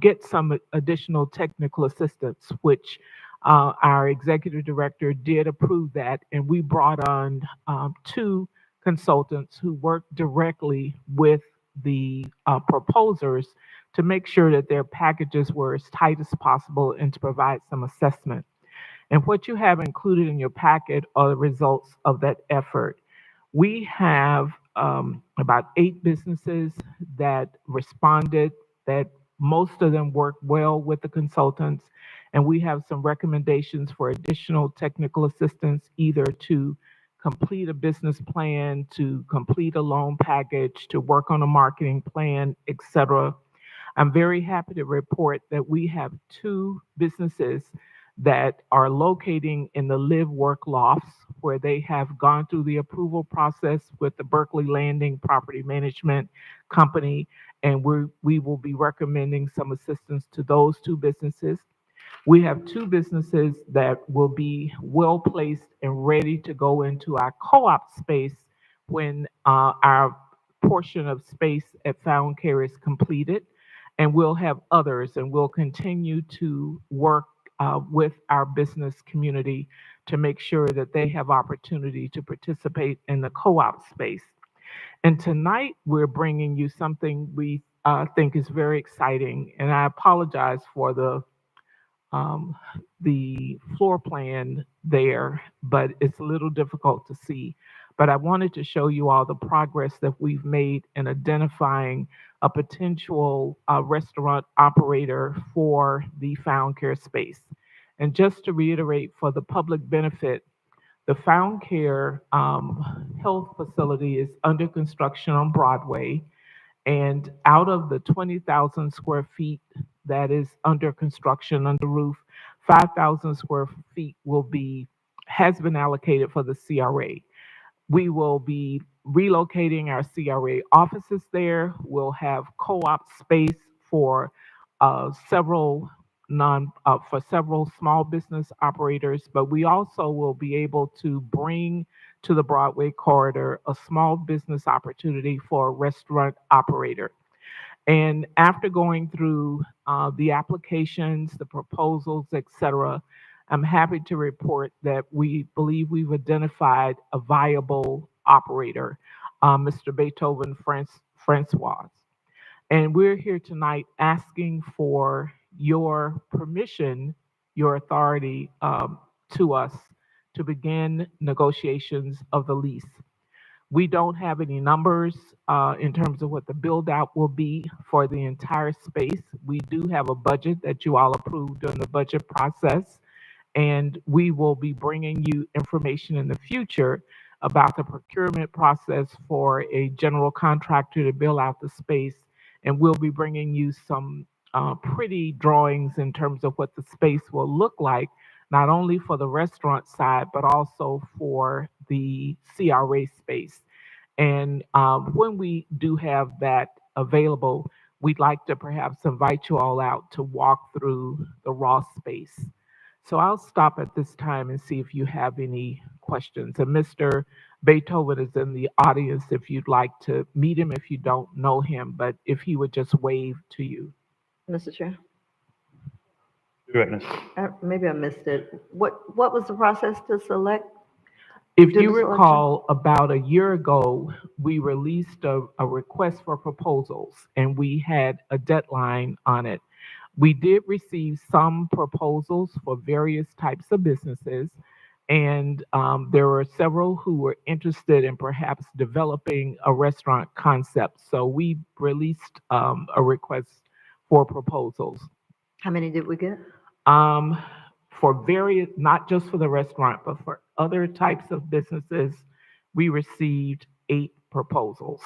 get some additional technical assistance, which our executive director did approve that. And we brought on two consultants who worked directly with the proposers to make sure that their packages were as tight as possible and to provide some assessment. And what you have included in your packet are the results of that effort. We have about 8 businesses that responded, that most of them worked well with the consultants, and we have some recommendations for additional technical assistance, either to complete a business plan, to complete a loan package, to work on a marketing plan, etc. I'm very happy to report that we have 2 businesses that are locating in the live work lofts where they have gone through the approval process with the Berkeley Landing Property Management Company, and we will be recommending some assistance to those 2 businesses. We have 2 businesses that will be well placed and ready to go into our co-op space when our portion of space at Found Care is completed. And we'll have others, and we'll continue to work with our business community to make sure that they have opportunity to participate in the co-op space. And tonight, we're bringing you something we think is very exciting. And I apologize for the floor plan there, but it's a little difficult to see. But I wanted to show you all the progress that we've made in identifying a potential restaurant operator for the Found Care space. And just to reiterate, for the public benefit, the Found Care health facility is under construction on Broadway. And out of the 20,000 square feet that is under construction under roof, 5,000 square feet has been allocated for the CRA. We will be relocating our CRA offices there. We'll have co-op space for several small business operators, but we also will be able to bring to the Broadway corridor a small business opportunity for a restaurant operator. And after going through the applications, the proposals, etc., I'm happy to report that we believe we've identified a viable operator. Mr. Beethoven Francois. And we're here tonight asking for your permission, your authority to us to begin negotiations of the lease. We don't have any numbers in terms of what the build out will be for the entire space. We do have a budget that you all approved during the budget process, and we will be bringing you information in the future about the procurement process for a general contractor to build out the space. And we'll be bringing you some pretty drawings in terms of what the space will look like, not only for the restaurant side, but also for the CRA space. And when we do have that available, we'd like to perhaps invite you all out to walk through the raw space. So I'll stop at this time and see if you have any questions. And Mr. Beethoven is in the audience if you'd like to meet him, if you don't know him, but if he would just wave to you. Mr. Chair, Your witness. maybe I missed it. What was the process to select? If Do you the selection? recall, about a year ago, we released a request for proposals and we had a deadline on it. We did receive some proposals for various types of businesses, and there were several who were interested in perhaps developing a restaurant concept. So we released a request for proposals. How many did we get? For various, not just for the restaurant, but for other types of businesses, we received 8 proposals.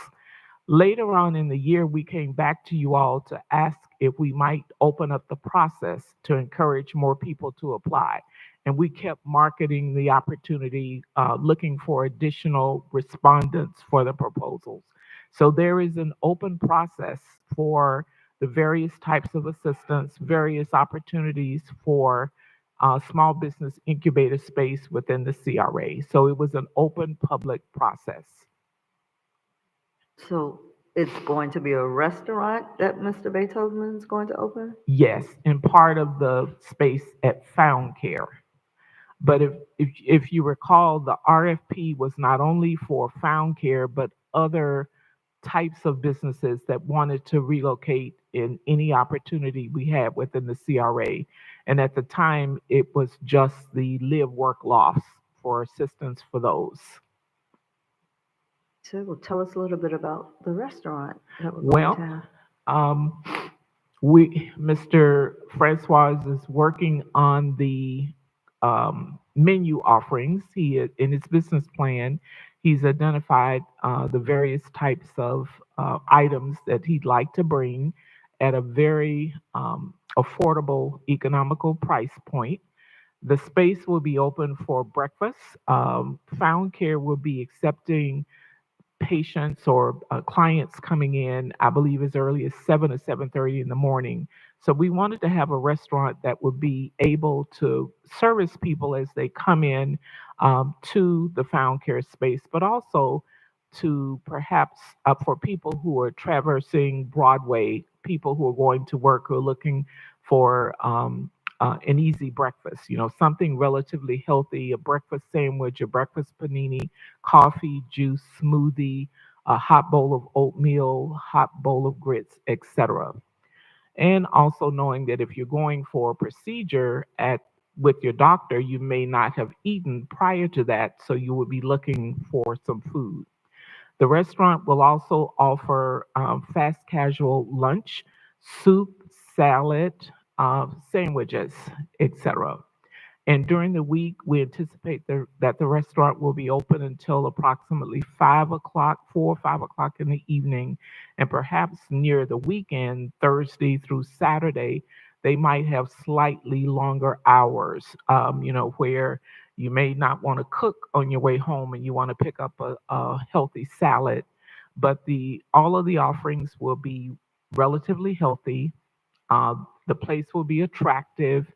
Later on in the year, we came back to you all to ask if we might open up the process to encourage more people to apply. And we kept marketing the opportunity, looking for additional respondents for the proposals. So there is an open process for the various types of assistance, various opportunities for small business incubator space within the CRA. So it was an open public process. So it's going to be a restaurant that Mr. Beethoven is going to open? Yes, and part of the space at Found Care. But if you recall, the RFP was not only for Found Care, but other types of businesses that wanted to relocate in any opportunity we had within the CRA. And at the time, it was just the live work loss for assistance for those. So well, tell us a little bit about the restaurant that we're Well, going to have. Mr. Francois is working on the menu offerings. In his business plan, he's identified the various types of items that he'd like to bring at a very affordable, economical price point. The space will be open for breakfast. Found Care will be accepting patients or clients coming in, I believe, as early as 7 or 7:30 in the morning. So we wanted to have a restaurant that would be able to service people as they come in to the Found Care space, but also to perhaps for people who are traversing Broadway, people who are going to work, who are looking for an easy breakfast, something relatively healthy, a breakfast sandwich, a breakfast panini, coffee, juice, smoothie, a hot bowl of oatmeal, hot bowl of grits, etc. And also knowing that if you're going for a procedure with your doctor, you may not have eaten prior to that, so you would be looking for some food. The restaurant will also offer fast casual lunch, soup, salad, sandwiches, etc. And during the week, we anticipate that the restaurant will be open until approximately 5 o'clock, 4 or 5 o'clock in the evening. And perhaps near the weekend, Thursday through Saturday, they might have slightly longer hours, where you may not want to cook on your way home and you want to pick up a healthy salad. But all of the offerings will be relatively healthy. The place will be attractive,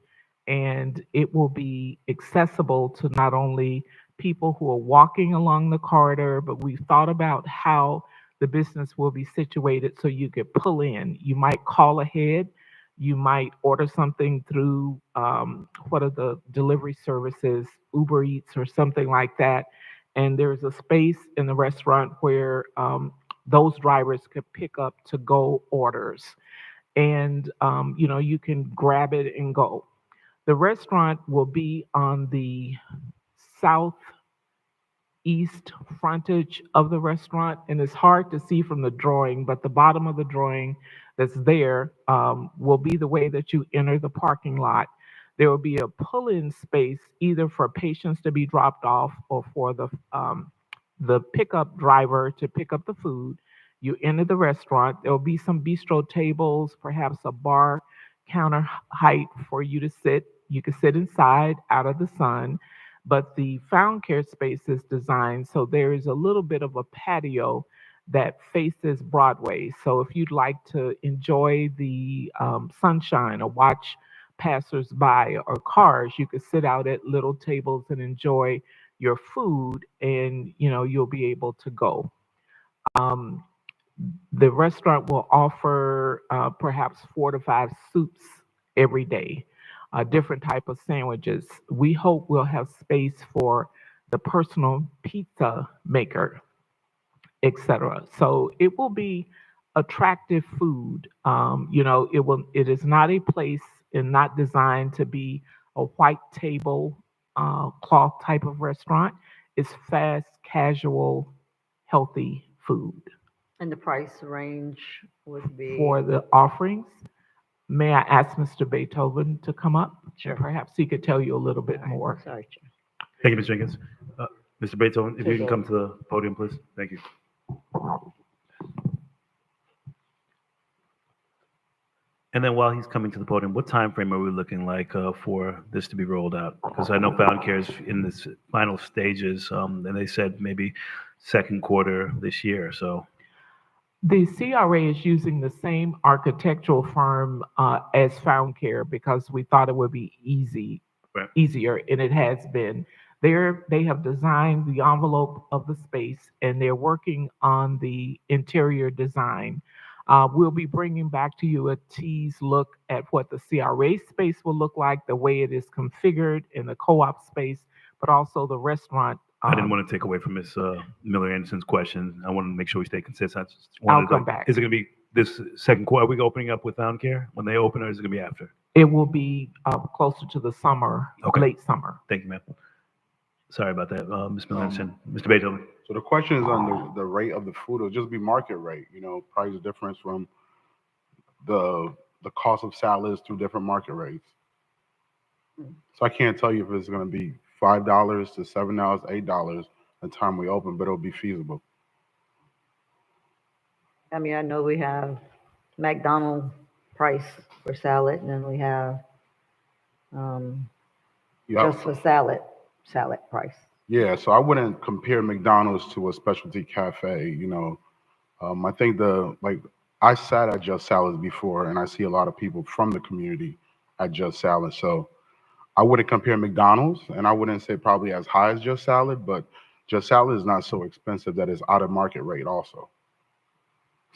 and it will be accessible to not only people who are walking along the corridor, but we've thought about how the business will be situated so you could pull in. You might call ahead. You might order something through what are the delivery services, Uber Eats or something like that, and there's a space in the restaurant where those drivers could pick up to go orders, and you can grab it and go. The restaurant will be on the southeast frontage of the restaurant, and it's hard to see from the drawing, but the bottom of the drawing that's there will be the way that you enter the parking lot. There will be a pull-in space either for patients to be dropped off or for the pickup driver to pick up the food. You enter the restaurant. There will be some bistro tables, perhaps a bar counter height for you to sit. You can sit inside out of the sun, but the found care space is designed so there is a little bit of a patio that faces Broadway. So if you'd like to enjoy the sunshine or watch passersby or cars, you could sit out at little tables and enjoy your food, and you'll be able to go. Um, the restaurant will offer perhaps 4 to 5 soups every day, different type of sandwiches. We hope we'll have space for the personal pizza maker, etc. So it will be attractive food. It is not a place and not designed to be a white table cloth type of restaurant. It's fast, casual, healthy food. And the price range would be? For the offerings, may I ask Mr. Beethoven to come up? Sure. Perhaps he could tell you a little bit more. Sorry, Chair. Thank you, Ms. Jenkins. Mr. Beethoven, if you can Sure. come to the podium, please. Thank you. And then while he's coming to the podium, what time frame are we looking like for this to be rolled out? Because I know Found Care is in this final stages, and they said maybe second quarter this year. So The CRA is using the same architectural firm as Found Care because we thought it would be easier, and it has been. They have designed the envelope of the space, and they're working on the interior design. We'll be bringing back to you a tease look at what the CRA space will look like, the way it is configured in the co-op space, but also the restaurant. I didn't want to take away from Ms. Miller Anderson's question. I want to make sure we stay consistent. I'll come back. Is it going to be this second quarter? Are we opening up with Found Care when they open, or is it going to be after? It will be closer to the summer, Okay. late summer. Thank you, ma'am. Sorry about that, Ms. Miller Anderson. Mr. Beethoven. So the question is on the rate of the food. It'll just be market rate, price difference from the cost of salads through different market rates. So I can't tell you if it's going to be $5 to $7, $8 the time we open, but it'll be feasible. I mean, I know we have McDonald's price for salad, and then we have just for salad price. Yeah, so I wouldn't compare McDonald's to a specialty cafe. I think I sat at Just Salads before, and I see a lot of people from the community at Just Salad. So I wouldn't compare McDonald's, and I wouldn't say probably as high as Just Salad, but Just Salad is not so expensive that it's out of market rate also.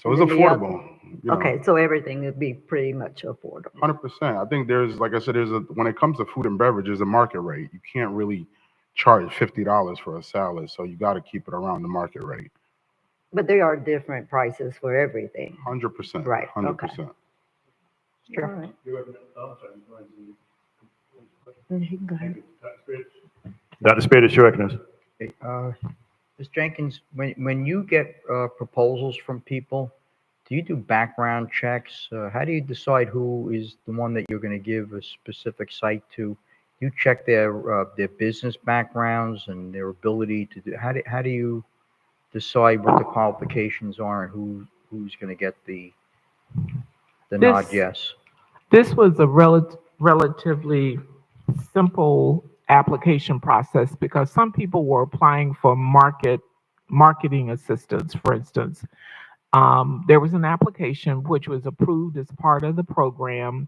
So it's affordable. Okay, so everything would be pretty much affordable. 100%. I think like I said, when it comes to food and beverage, there's a market rate. You can't really charge $50 for a salad, so you got to keep it around the market rate. But there are different prices for everything. 100%. Right. 100%. Okay. Sure. All right. Go ahead. Dr. Spirit, you recognize. Okay, Ms. Jenkins, when you get proposals from people, do you do background checks? How do you decide who is the one that you're going to give a specific site to? You check their business backgrounds and their ability to do. How do you decide what the qualifications are and who's going to get the nod? Yes. This was a relatively simple application process because some people were applying for marketing assistance, for instance. There was an application which was approved as part of the program.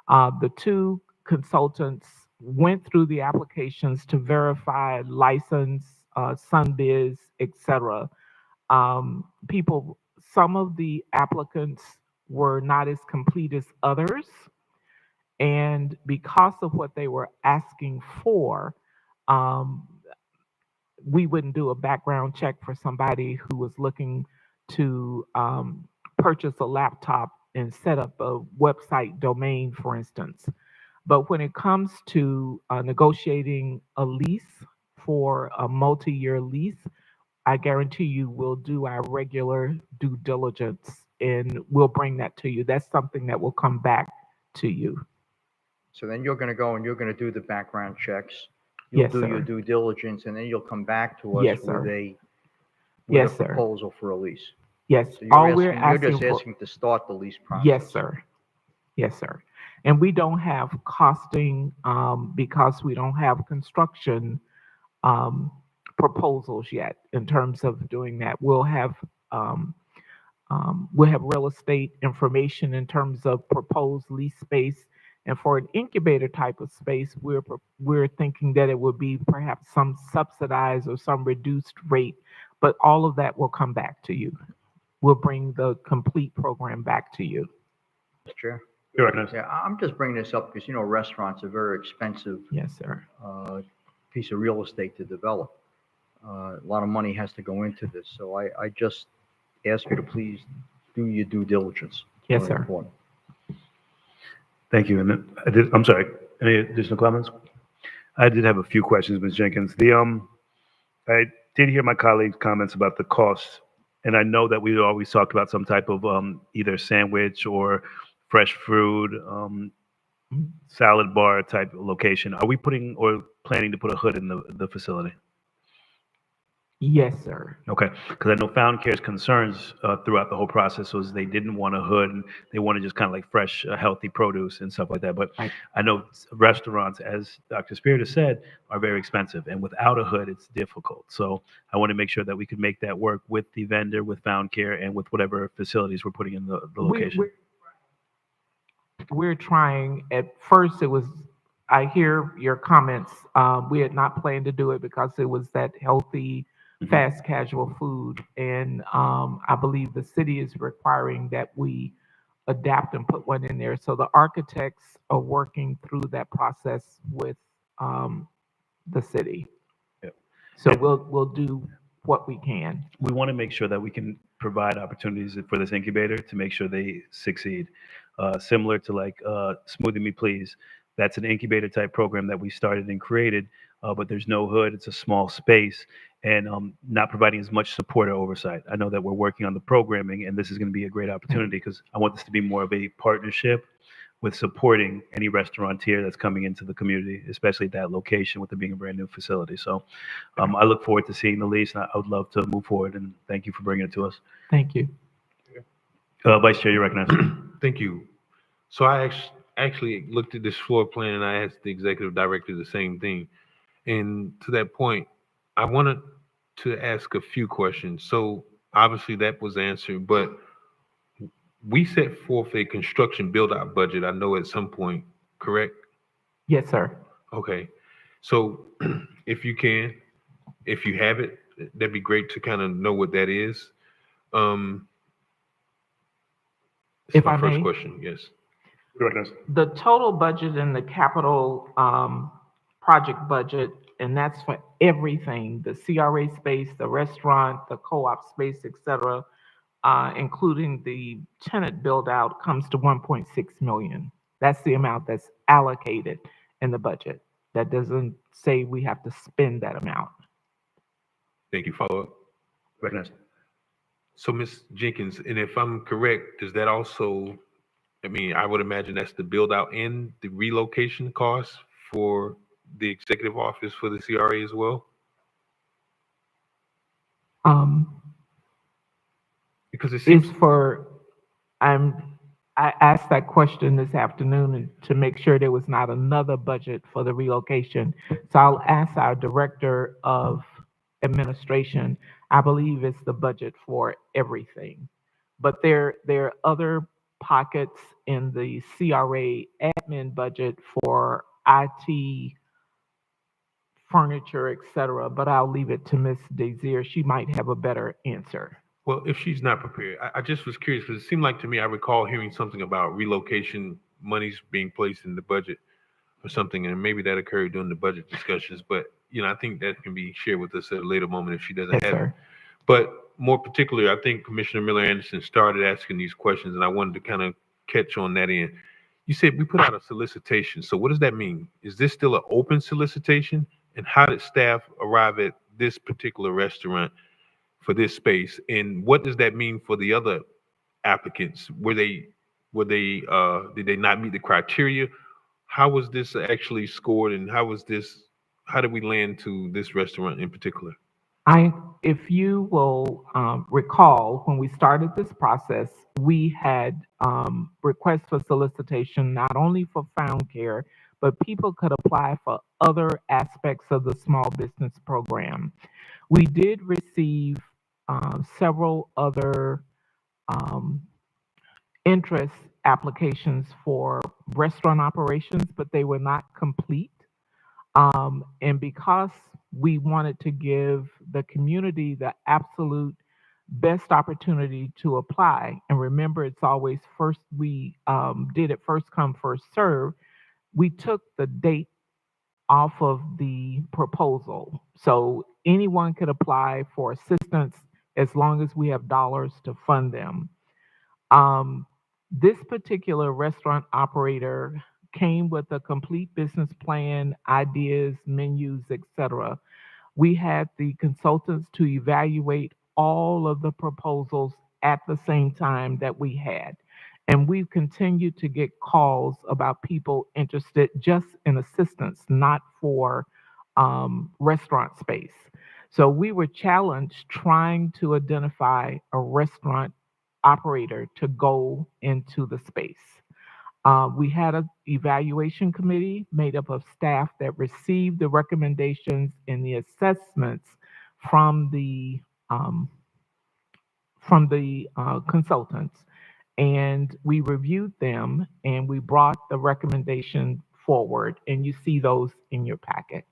The two consultants went through the applications to verify license, SunBiz, etc. Some of the applicants were not as complete as others. And because of what they were asking for, we wouldn't do a background check for somebody who was looking to purchase a laptop and set up a website domain, for instance. But when it comes to negotiating a lease for a multi-year lease, I guarantee you we'll do our regular due diligence and we'll bring that to you. That's something that will come back to you. So then you're gonna go and you're gonna do the background checks. You'll Yes, do your sir. due diligence, and then you'll come back to us Yes, with sir. a Yes, sir. proposal for a lease. Yes. So All we're you're asking just for. asking to start the lease process. Yes, sir. Yes, sir. And we don't have costing because we don't have construction proposals yet in terms of doing that. We'll have real estate information in terms of proposed lease space. And for an incubator type of space, we're thinking that it would be perhaps some subsidized or some reduced rate, but all of that will come back to you. We'll bring the complete program back to you. Mr. Chair? You're recognized. Yeah, I'm just bringing this up because, restaurants are very expensive Yes, sir. piece of real estate to develop. A lot of money has to go into this, so I just ask you to please do your due diligence. It's Yes, very sir. important. Thank you. And I'm sorry, any additional comments? I did have a few questions, Ms. Jenkins. I did hear my colleagues' comments about the costs, and I know that we always talked about some type of either sandwich or fresh fruit, salad bar type location. Are we putting or planning to put a hood in the facility? Yes, sir. Okay, because I know Found Care's concerns throughout the whole process was they didn't want a hood and they wanted just kind of like fresh, healthy produce and stuff like that. But Right. I know restaurants, as Dr. Spirit has said, are very expensive, and without a hood, it's difficult. So I want to make sure that we could make that work with the vendor, with Found Care, and with whatever facilities we're putting in the location. We're trying. At first, it was, I hear your comments. We had not planned to do it because it was that healthy, fast casual food. And I believe the city is requiring that we adapt and put one in there. So the architects are working through that process with the city. Yep. So And- we'll do what we can. We want to make sure that we can provide opportunities for this incubator to make sure they succeed. Similar to like Smoothie Me Please, that's an incubator type program that we started and created, but there's no hood. It's a small space and not providing as much support or oversight. I know that we're working on the programming, and this is going to be a great opportunity because I want this to be more of a partnership with supporting any restaurateur that's coming into the community, especially at that location with it being a brand new facility. So I look forward to seeing the lease, and I would love to move forward, and thank you for bringing it to us. Thank you. Vice Chair, you recognize. Thank you. So I actually looked at this floor plan and I asked the executive director the same thing. And to that point, I wanted to ask a few questions. So obviously that was answered, but we set forth a construction build-out budget, I know at some point, correct? Yes, sir. Okay. So if you have it, that'd be great to kind of know what that is. That's If my I first may? question, yes. You recognize. The total budget in the capital project budget, and that's for everything, the CRA space, the restaurant, the co-op space, et cetera, including the tenant build out, comes to 1.6 million. That's the amount that's allocated in the budget. That doesn't say we have to spend that amount. Thank you. Follow up. Recognize. So Ms. Jenkins, and if I'm correct, does that also, I would imagine that's the build out and the relocation costs for the executive office for the CRA as well? Because it seems Is for, I asked that question this afternoon and to make sure there was not another budget for the relocation. So I'll ask our director of administration. I believe it's the budget for everything. But there are other pockets in the CRA admin budget for IT, furniture, et cetera, but I'll leave it to Ms. Desir. She might have a better answer. well, if she's not prepared, I just was curious because it seemed like to me I recall hearing something about relocation monies being placed in the budget or something, and maybe that occurred during the budget discussions. But I think that can be shared with us at a later moment if she doesn't Yes, have it. sir. But more particularly, I think Commissioner Miller Anderson started asking these questions, and I wanted to kind of catch on that end. You said we put out a solicitation. So what does that mean? Is this still an open solicitation? And how did staff arrive at this particular restaurant for this space? And what does that mean for the other applicants? Did they not meet the criteria? How was this actually scored, and how did we land to this restaurant in particular? If you will recall, when we started this process, we had requests for solicitation not only for Found Care, but people could apply for other aspects of the small business program. We did receive several other um, interest applications for restaurant operations, but they were not complete. And because we wanted to give the community the absolute best opportunity to apply, and remember, it's always first, we did it first come, first serve, we took the date off of the proposal. So anyone could apply for assistance as long as we have dollars to fund them. This particular restaurant operator came with a complete business plan, ideas, menus, etc. We had the consultants to evaluate all of the proposals at the same time that we had. And we've continued to get calls about people interested just in assistance, not for restaurant space. So we were challenged trying to identify a restaurant operator to go into the space. We had an evaluation committee made up of staff that received the recommendations and the assessments from the um, consultants, and we reviewed them and we brought the recommendation forward, and you see those in your packet.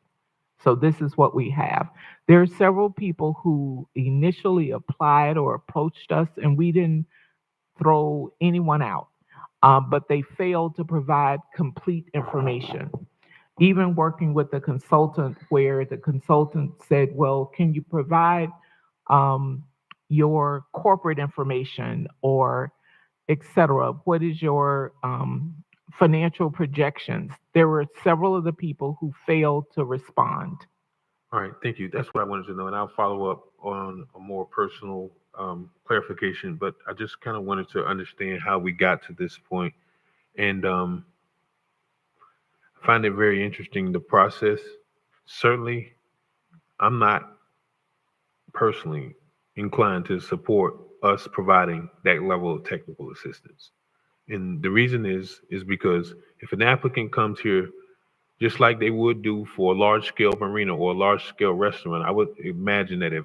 So this is what we have. There are several people who initially applied or approached us, and we didn't throw anyone out, but they failed to provide complete information. Even working with the consultant, where the consultant said, well, can you provide um, your corporate information or et cetera? What is your financial projections? There were several of the people who failed to respond. All right, thank you. That's what I wanted to know, and I'll follow up on a more personal clarification. But I just kind of wanted to understand how we got to this point, and I find it very interesting, the process. Certainly, I'm not personally inclined to support us providing that level of technical assistance, and the reason is because if an applicant comes here just like they would do for a large scale marina or a large scale restaurant, I would imagine that if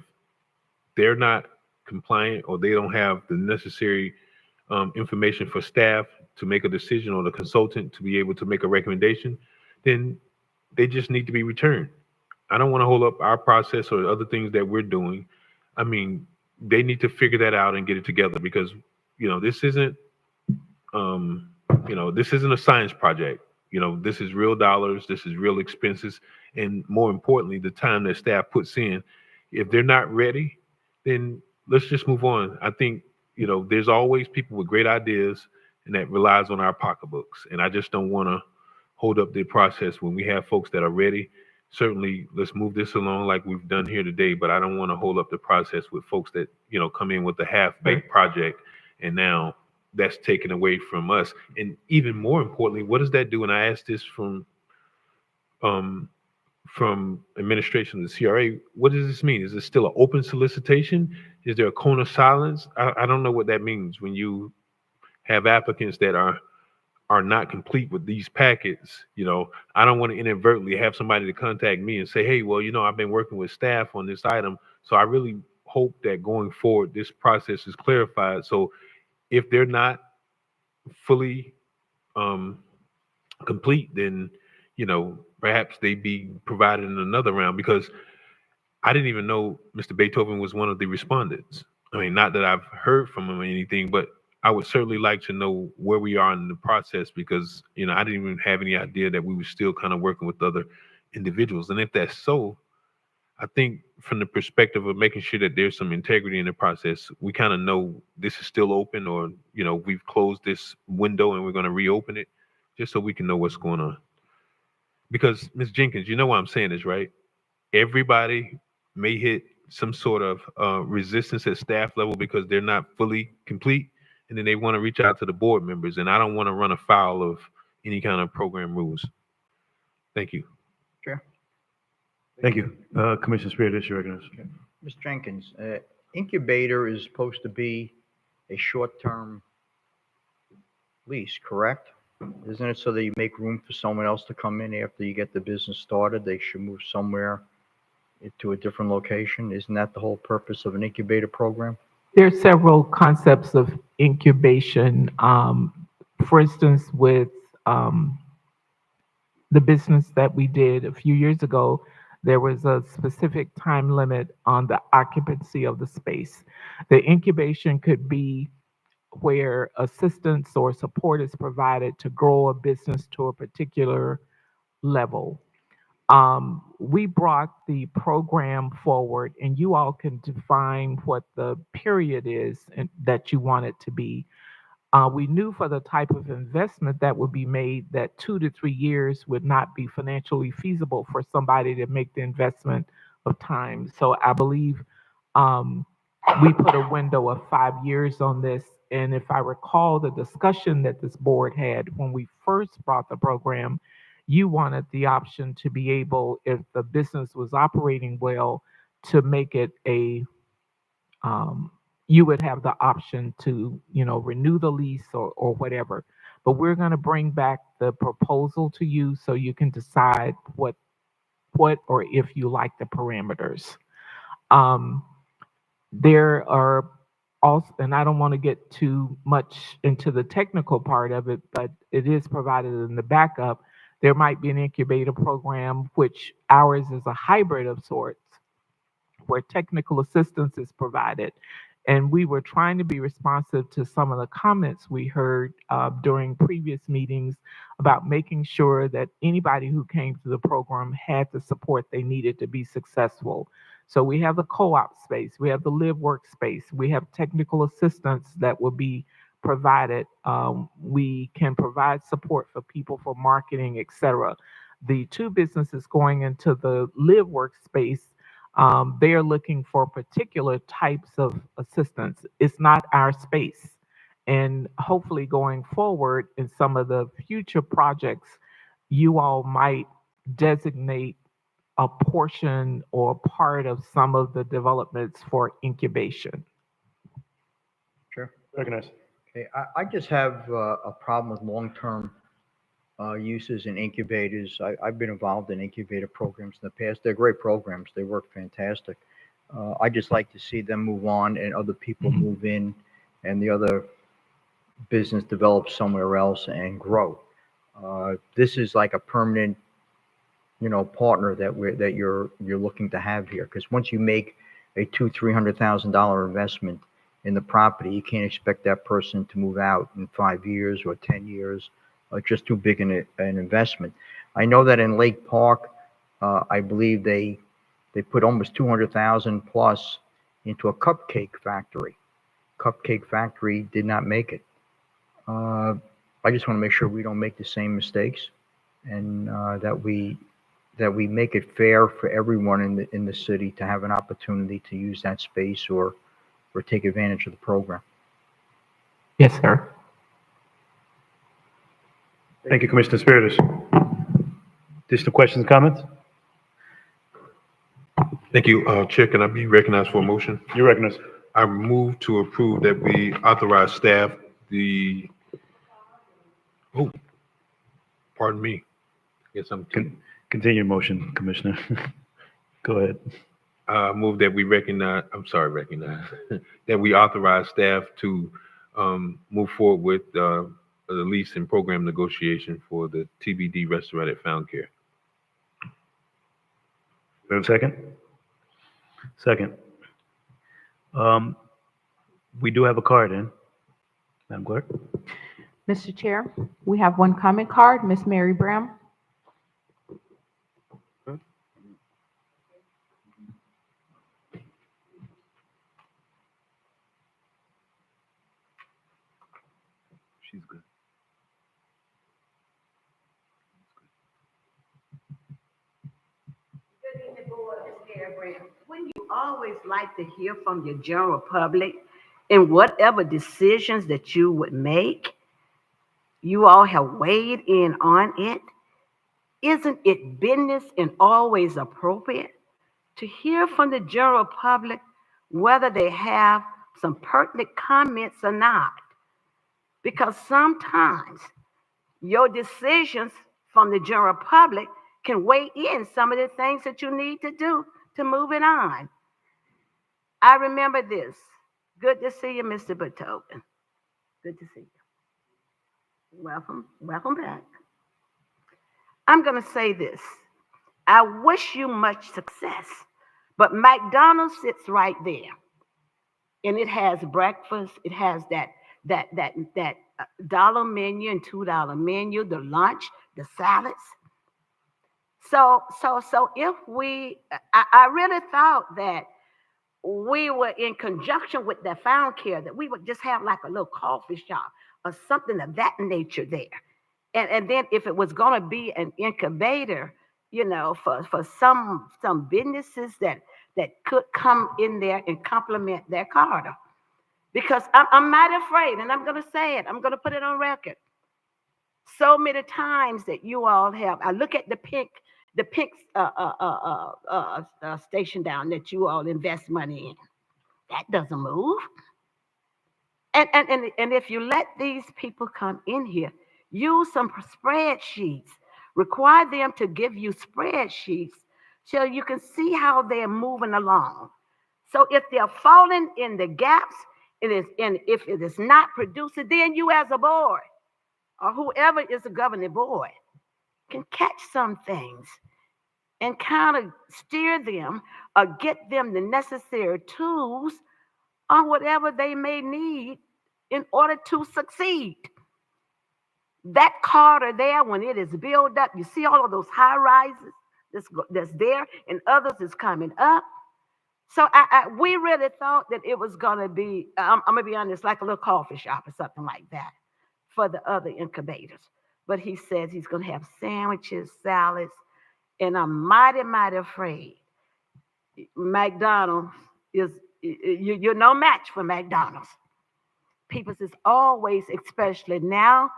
they're not compliant or they don't have the necessary information for staff to make a decision or the consultant to be able to make a recommendation, then they just need to be returned. I don't want to hold up our process or other things that we're doing. I mean, they need to figure that out and get it together because, this isn't, um, this isn't a science project. This is real dollars, this is real expenses, and more importantly, the time that staff puts in. If they're not ready, then let's just move on. I think, there's always people with great ideas, and that relies on our pocketbooks. And I just don't want to hold up the process when we have folks that are ready. Certainly, let's move this along like we've done here today, but I don't want to hold up the process with folks that, come in with a half-baked project, and now that's taken away from us. And even more importantly, what does that do? And I asked this um, from administration of the CRA. What does this mean? Is it still an open solicitation? Is there a cone of silence? I don't know what that means when you have applicants that are not complete with these packets. I don't want to inadvertently have somebody to contact me and say, hey, well, I've been working with staff on this item, so I really hope that going forward this process is clarified. So if they're not fully um, complete, then perhaps they be provided in another round, because I didn't even know Mr. Beethoven was one of the respondents. I mean, not that I've heard from him or anything, but I would certainly like to know where we are in the process, because I didn't even have any idea that we were still kind of working with other individuals. And if that's so, I think from the perspective of making sure that there's some integrity in the process, we kind of know this is still open, or we've closed this window and we're going to reopen it, just so we can know what's going on. Because Ms. Jenkins, you know why I'm saying this, right? Everybody may hit some sort of resistance at staff level because they're not fully complete, and then they want to reach out to the board members, and I don't want to run afoul of any kind of program rules. Thank you. Sure. Thank you. Commissioner Spear, you're recognized. Ms. Jenkins, incubator is supposed to be a short-term lease, correct? Isn't it so that you make room for someone else to come in after you get the business started? They should move somewhere to a different location. Isn't that the whole purpose of an incubator program? There are several concepts of incubation. For instance, with the business that we did a few years ago, there was a specific time limit on the occupancy of the space. The incubation could be where assistance or support is provided to grow a business to a particular level. We brought the program forward, and you all can define what the period is and that you want it to be. We knew for the type of investment that would be made that 2 to 3 years would not be financially feasible for somebody to make the investment of time. So I believe we put a window of 5 years on this. And if I recall the discussion that this board had when we first brought the program, you wanted the option to be able, if the business was operating well, to make it you would have the option to, renew the lease or whatever. But we're going to bring back the proposal to you so you can decide what or if you like the parameters. There are also, and I don't want to get too much into the technical part of it, but it is provided in the backup. There might be an incubator program, which ours is a hybrid of sorts, where technical assistance is provided. And we were trying to be responsive to some of the comments we heard during previous meetings about making sure that anybody who came to the program had the support they needed to be successful. So we have the co-op space, we have the live work space, we have technical assistance that will be provided. We can provide support for people for marketing, etc. The two businesses going into the live work space, they are looking for particular types of assistance. It's not our space. And hopefully going forward in some of the future projects, you all might designate a portion or part of some of the developments for incubation. Sure. Recognize. Okay, I just have a problem with long-term uses in incubators. I've been involved in incubator programs in the past. They're great programs. They work fantastic. I just like to see them move on and other people move in and the other business develop somewhere else and grow. This is like a permanent, partner that you're looking to have here. Because once you make a $200,000-$300,000 investment in the property, you can't expect that person to move out in 5 years or 10 years. Just too big an investment. I know that in Lake Park, I believe they put almost 200,000 plus into a cupcake factory. Cupcake factory did not make it. I just want to make sure we don't make the same mistakes, and that we make it fair for everyone in the city to have an opportunity to use that space or take advantage of the program. Yes, sir. Thank you, Commissioner Spiritus. Additional questions and comments? Thank you, Chair. Can I be recognized for a motion? You're recognized. I move to approve that we authorize staff pardon me. Yes, I'm Continue your motion, Commissioner. Go ahead. Move that we that we authorize staff to move forward with the lease and program negotiation for the TBD restaurant at Found Care. We have a second? Second. We do have a card in. Madam Clerk. Mr. Chair, we have one comment card, Ms. Mary Brown. She's good. Wouldn't you always like to hear from your general public in whatever decisions that you would make? You all have weighed in on it. Isn't it business and always appropriate to hear from the general public whether they have some pertinent comments or not? Because sometimes your decisions from the general public can weigh in some of the things that you need to do to move it on. I remember this. Good to see you, Mr. Beethoven. Good to see you. Welcome back. I'm going to say this. I wish you much success, but McDonald's sits right there, and it has breakfast. It has that dollar menu and $2 menu, the lunch, the salads. So if I really thought that we were in conjunction with the Found Care, that we would just have like a little coffee shop or something of that nature there. And then if it was going to be an incubator, for some businesses that could come in there and complement their corridor. Because I'm mighty afraid, and I'm going to say it, I'm going to put it on record. So many times that you all have, I look at the pink station down that you all invest money in. That doesn't move. And if you let these people come in here, use some spreadsheets, require them to give you spreadsheets so you can see how they're moving along. So if they're falling in the gaps, and if it is not producing, then you as a board or whoever is the governing board can catch some things and kind of steer them or get them the necessary tools or whatever they may need in order to succeed. That corridor there, when it is built up, you see all of those high rises that's there, and others is coming up. So we really thought that it was going to be, I'm going to be honest, like a little coffee shop or something like that for the other incubators. But he says he's going to have sandwiches, salads, and I'm mighty, mighty afraid McDonald's you're no match for McDonald's. People is always, especially now,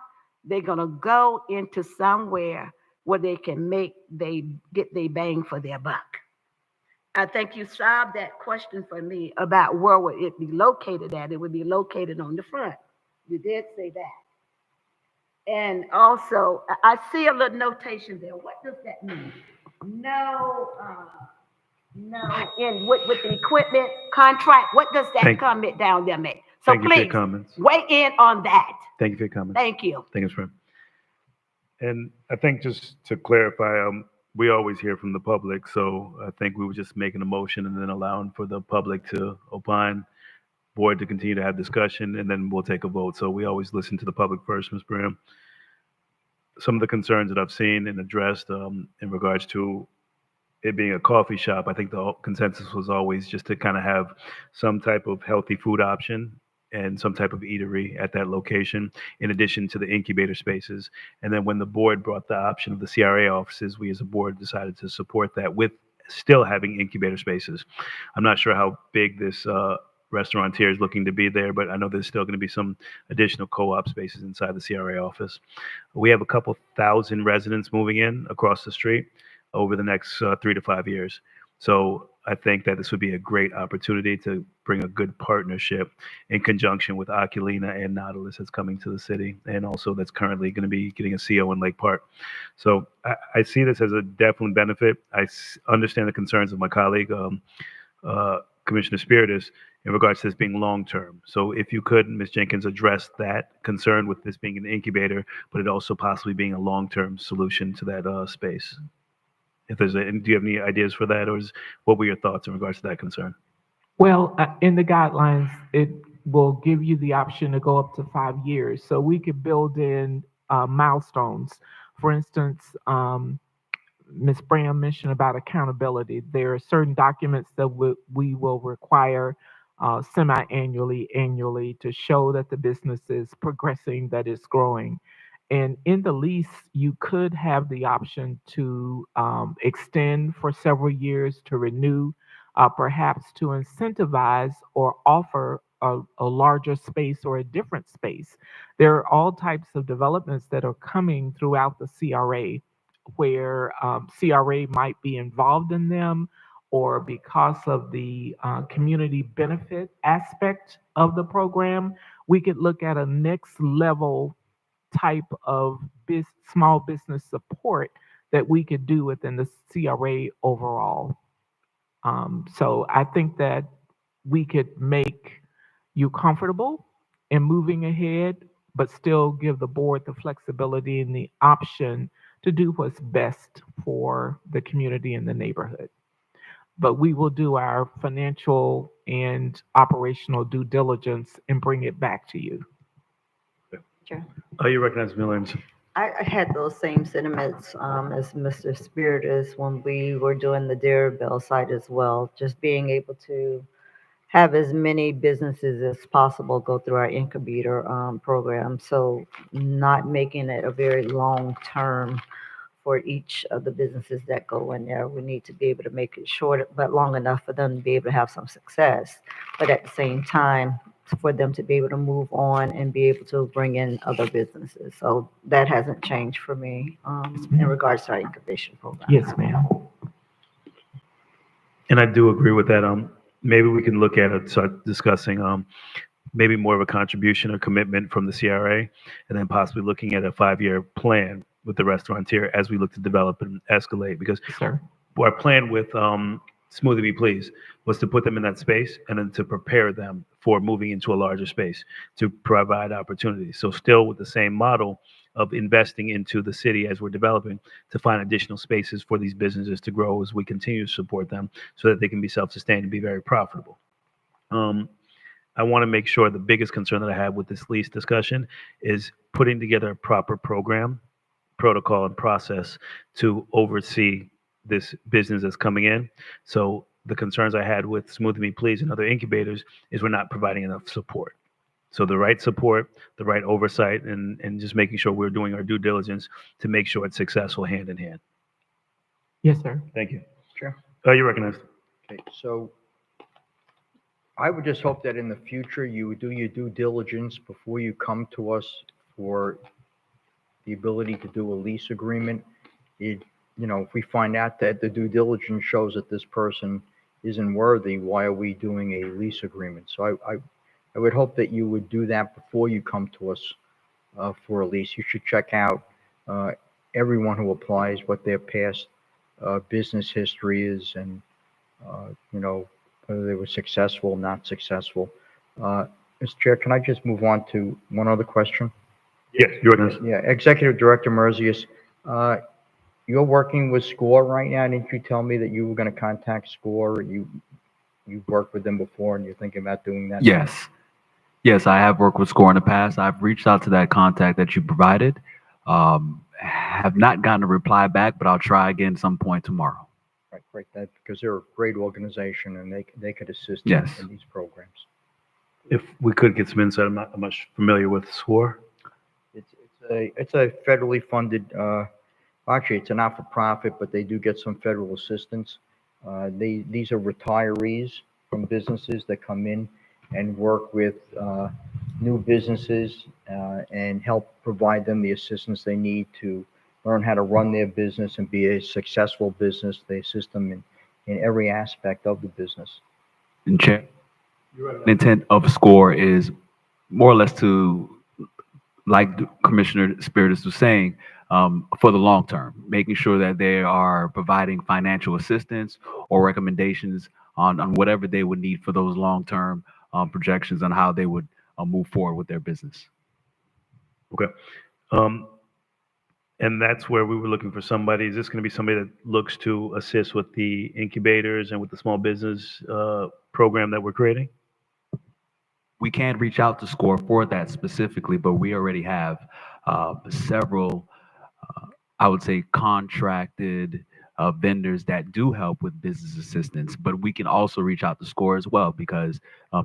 they're going to go into somewhere where they can get their bang for their buck. I think you solved that question for me about where would it be located at. It would be located on the front. You did say that. And also, I see a little notation there. What does that mean? No, with the equipment contract, what does that comment down there mean? So Thank you for your please, comments. weigh in on that. Thank you for your comments. Thank you. Thank you, friend. And I think just to clarify, we always hear from the public, so I think we were just making a motion and then allowing for the public to opine, board to continue to have discussion, and then we'll take a vote. So we always listen to the public first, Ms. Bram. Some of the concerns that I've seen and addressed in regards to it being a coffee shop, I think the consensus was always just to kind of have some type of healthy food option and some type of eatery at that location, in addition to the incubator spaces. And then when the board brought the option of the CRA offices, we as a board decided to support that with still having incubator spaces. I'm not sure how big this restaurateur is looking to be there, but I know there's still going to be some additional co-op spaces inside the CRA office. We have a couple thousand residents moving in across the street over the next 3 to 5 years. So I think that this would be a great opportunity to bring a good partnership in conjunction with Oculina and Nautilus that's coming to the city, and also that's currently going to be getting a CO in Lake Park. So I see this as a definite benefit. I understand the concerns of my colleague, Commissioner Spiritus, in regards to this being long-term. So if you could, Ms. Jenkins, address that concern with this being an incubator, but it also possibly being a long-term solution to that space. If there's do you have any ideas for that, or what were your thoughts in regards to that concern? Well, in the guidelines, it will give you the option to go up to 5 years. So we could build in milestones. For instance, Ms. Bram mentioned about accountability. There are certain documents that we will require semi-annually, annually to show that the business is progressing, that it's growing. And in the lease, you could have the option to extend for several years, to renew, perhaps to incentivize or offer a larger space or a different space. There are all types of developments that are coming throughout the CRA where CRA might be involved in them, or because of the community benefit aspect of the program, we could look at a next level type of small business support that we could do within the CRA overall. So I think that we could make you comfortable in moving ahead, but still give the board the flexibility and the option to do what's best for the community and the neighborhood. But we will do our financial and operational due diligence and bring it back to you. Sure. You recognize Ms. Williams. I had those same sentiments as Mr. Spiritus when we were doing the Dare Bell site as well. Just being able to have as many businesses as possible go through our incubator program. So not making it a very long term for each of the businesses that go in there. We need to be able to make it short, but long enough for them to be able to have some success. But at the same time, for them to be able to move on and be able to bring in other businesses. So that hasn't changed for me in regards to our incubation program. Yes, ma'am. And I do agree with that. Maybe we can look at it, start discussing maybe more of a contribution or commitment from the CRA, and then possibly looking at a 5-year plan with the restaurateur as we look to develop and escalate. Because Sure. our plan with Smoothie Be Please was to put them in that space and then to prepare them for moving into a larger space to provide opportunities. So still with the same model of investing into the city as we're developing to find additional spaces for these businesses to grow as we continue to support them so that they can be self-sustained and be very profitable. I want to make sure the biggest concern that I have with this lease discussion is putting together a proper program, protocol, and process to oversee this business that's coming in. So the concerns I had with Smoothie Me Please and other incubators is we're not providing enough support. So the right support, the right oversight, and just making sure we're doing our due diligence to make sure it's successful hand in hand. Yes, sir. Thank you. Sure. You're recognized. Okay, so I would just hope that in the future you would do your due diligence before you come to us for the ability to do a lease agreement. If we find out that the due diligence shows that this person isn't worthy, why are we doing a lease agreement? So I would hope that you would do that before you come to us for a lease. You should check out everyone who applies, what their past business history is, and whether they were successful, not successful. Mr. Chair, can I just move on to one other question? Yes, you're recognized. Yeah, Executive Director Merzius, you're working with SCORE right now. Didn't you tell me that you were going to contact SCORE? You've worked with them before and you're thinking about doing that? Yes. Yes, I have worked with SCORE in the past. I've reached out to that contact that you provided. Have not gotten a reply back, but I'll try again some point tomorrow. Right, great. That because they're a great organization and they could assist Yes. in these programs. If we could get some insight, I'm not much familiar with SCORE. It's a federally funded. Actually, it's a not-for-profit, but they do get some federal assistance. These are retirees from businesses that come in and work with new businesses and help provide them the assistance they need to learn how to run their business and be a successful business. They assist them in every aspect of the business. And Chair, the intent of SCORE is more or less to, like Commissioner Spiritus was saying, for the long term, making sure that they are providing financial assistance or recommendations on whatever they would need for those long-term projections on how they would move forward with their business. Okay. And that's where we were looking for somebody. Is this going to be somebody that looks to assist with the incubators and with the small business program that we're creating? We can reach out to SCORE for that specifically, but we already have several, I would say, contracted vendors that do help with business assistance, but we can also reach out to SCORE as well because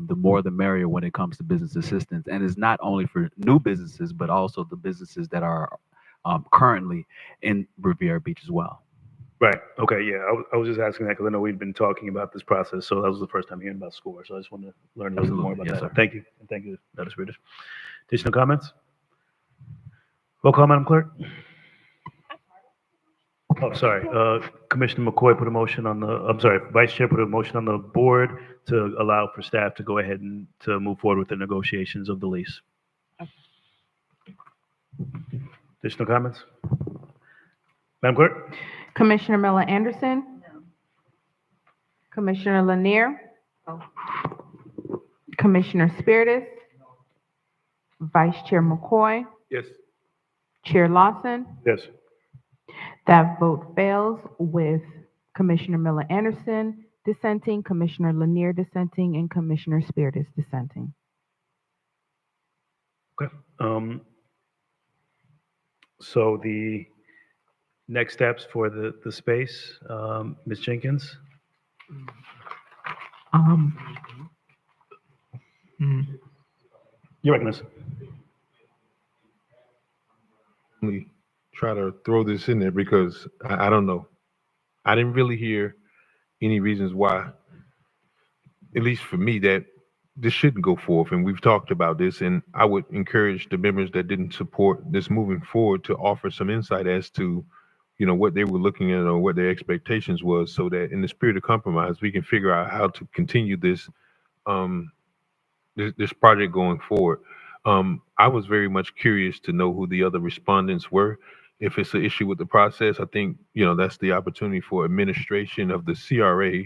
the more the merrier when it comes to business assistance. And it's not only for new businesses, but also the businesses that are currently in Riviera Beach as well. Right. Okay. Yeah. I was just asking that because I know we've been talking about this process. So that was the first time hearing about SCORE. So I just wanted to learn a little bit more about Yes, that. sir. Thank you. And thank you, Dr. Spears. Additional comments? Roll call, Madam Clerk. Oh, sorry. Commissioner McCoy put a motion on the, I'm sorry, Vice Chair put a motion on the board to allow for staff to go ahead and to move forward with the negotiations of the lease. Additional comments? Madam Clerk? Commissioner Miller Anderson. Commissioner Lanier. Commissioner Spiritus. Vice Chair McCoy. Yes. Chair Lawson. Yes. That vote fails with Commissioner Miller Anderson dissenting, Commissioner Lanier dissenting, and Commissioner Spiritus dissenting. Okay. So the next steps for the space, Ms. Jenkins? You're recognized. Let me try to throw this in there because I don't know. I didn't really hear any reasons why, at least for me, that this shouldn't go forth. And we've talked about this, and I would encourage the members that didn't support this moving forward to offer some insight as to, what they were looking at or what their expectations was, so that in the spirit of compromise, we can figure out how to continue this this project going forward. I was very much curious to know who the other respondents were. If it's an issue with the process, I think, that's the opportunity for administration of the CRA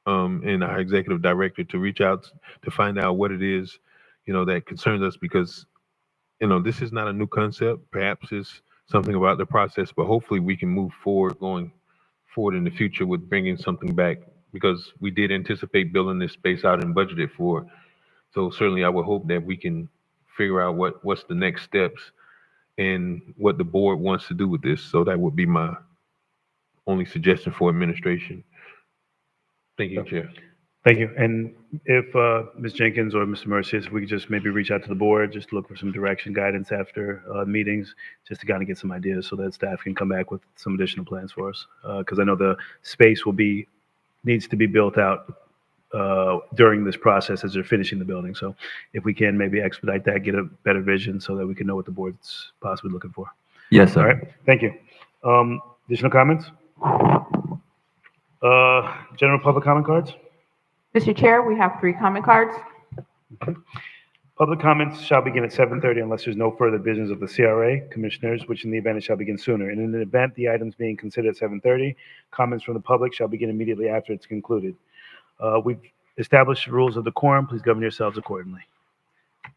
and our executive director to reach out to find out what it is, that concerns us because, this is not a new concept. Perhaps it's something about the process, but hopefully we can move forward going forward in the future with bringing something back because we did anticipate building this space out and budgeted for. So certainly I would hope that we can figure out what's the next steps and what the board wants to do with this. So that would be my only suggestion for administration. Thank you, Chair. Thank you. And if Ms. Jenkins or Mr. Mercius, if we could just maybe reach out to the board, just to look for some direction, guidance after meetings, just to kind of get some ideas so that staff can come back with some additional plans for us. Because I know the space needs to be built out during this process as they're finishing the building. So if we can maybe expedite that, get a better vision so that we can know what the board's possibly looking for. Yes, sir. All right. Thank you. Additional comments? General public comment cards? Mr. Chair, we have 3 comment cards. Okay. Public comments shall begin at 7:30 unless there's no further business of the CRA commissioners, which in the event it shall begin sooner. And in the event the items being considered at 7:30, comments from the public shall begin immediately after it's concluded. We've established rules of decorum. Please govern yourselves accordingly.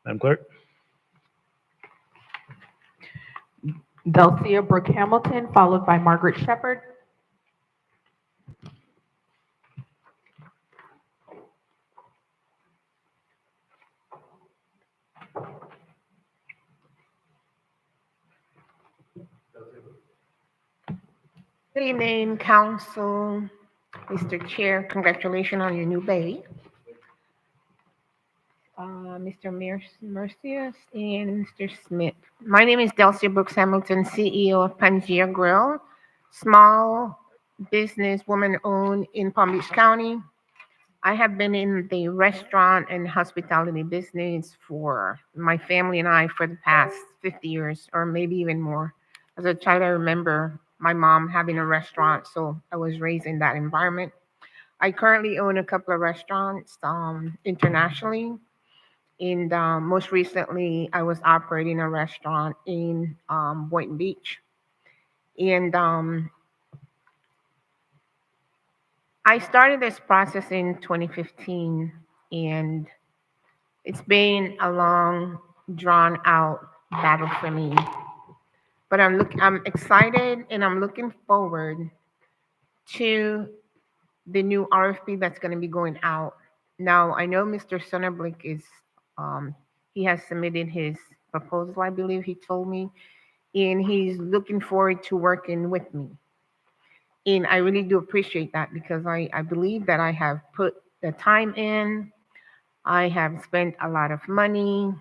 Madam Clerk? Delcia Brooke Hamilton, followed by Margaret Shepard. Good evening, Council, Mr. Chair. Congratulations on your new baby. Mr. Mercius and Mr. Smith. My name is Delcia Brooks Hamilton, CEO of Pangea Grill, small business woman-owned in Palm Beach County. I have been in the restaurant and hospitality business for my family and I for the past 50 years, or maybe even more. As a child, I remember my mom having a restaurant, so I was raised in that environment. I currently own a couple of restaurants internationally. And most recently, I was operating a restaurant in Boynton Beach. And I started this process in 2015, and it's been a long, drawn-out battle for me. But I'm excited, and I'm looking forward to the new RFP that's going to be going out. Now, I know Mr. Sonnerblick he has submitted his proposal, I believe he told me, and he's looking forward to working with me. And I really do appreciate that because I believe that I have put the time in. I have spent a lot of money.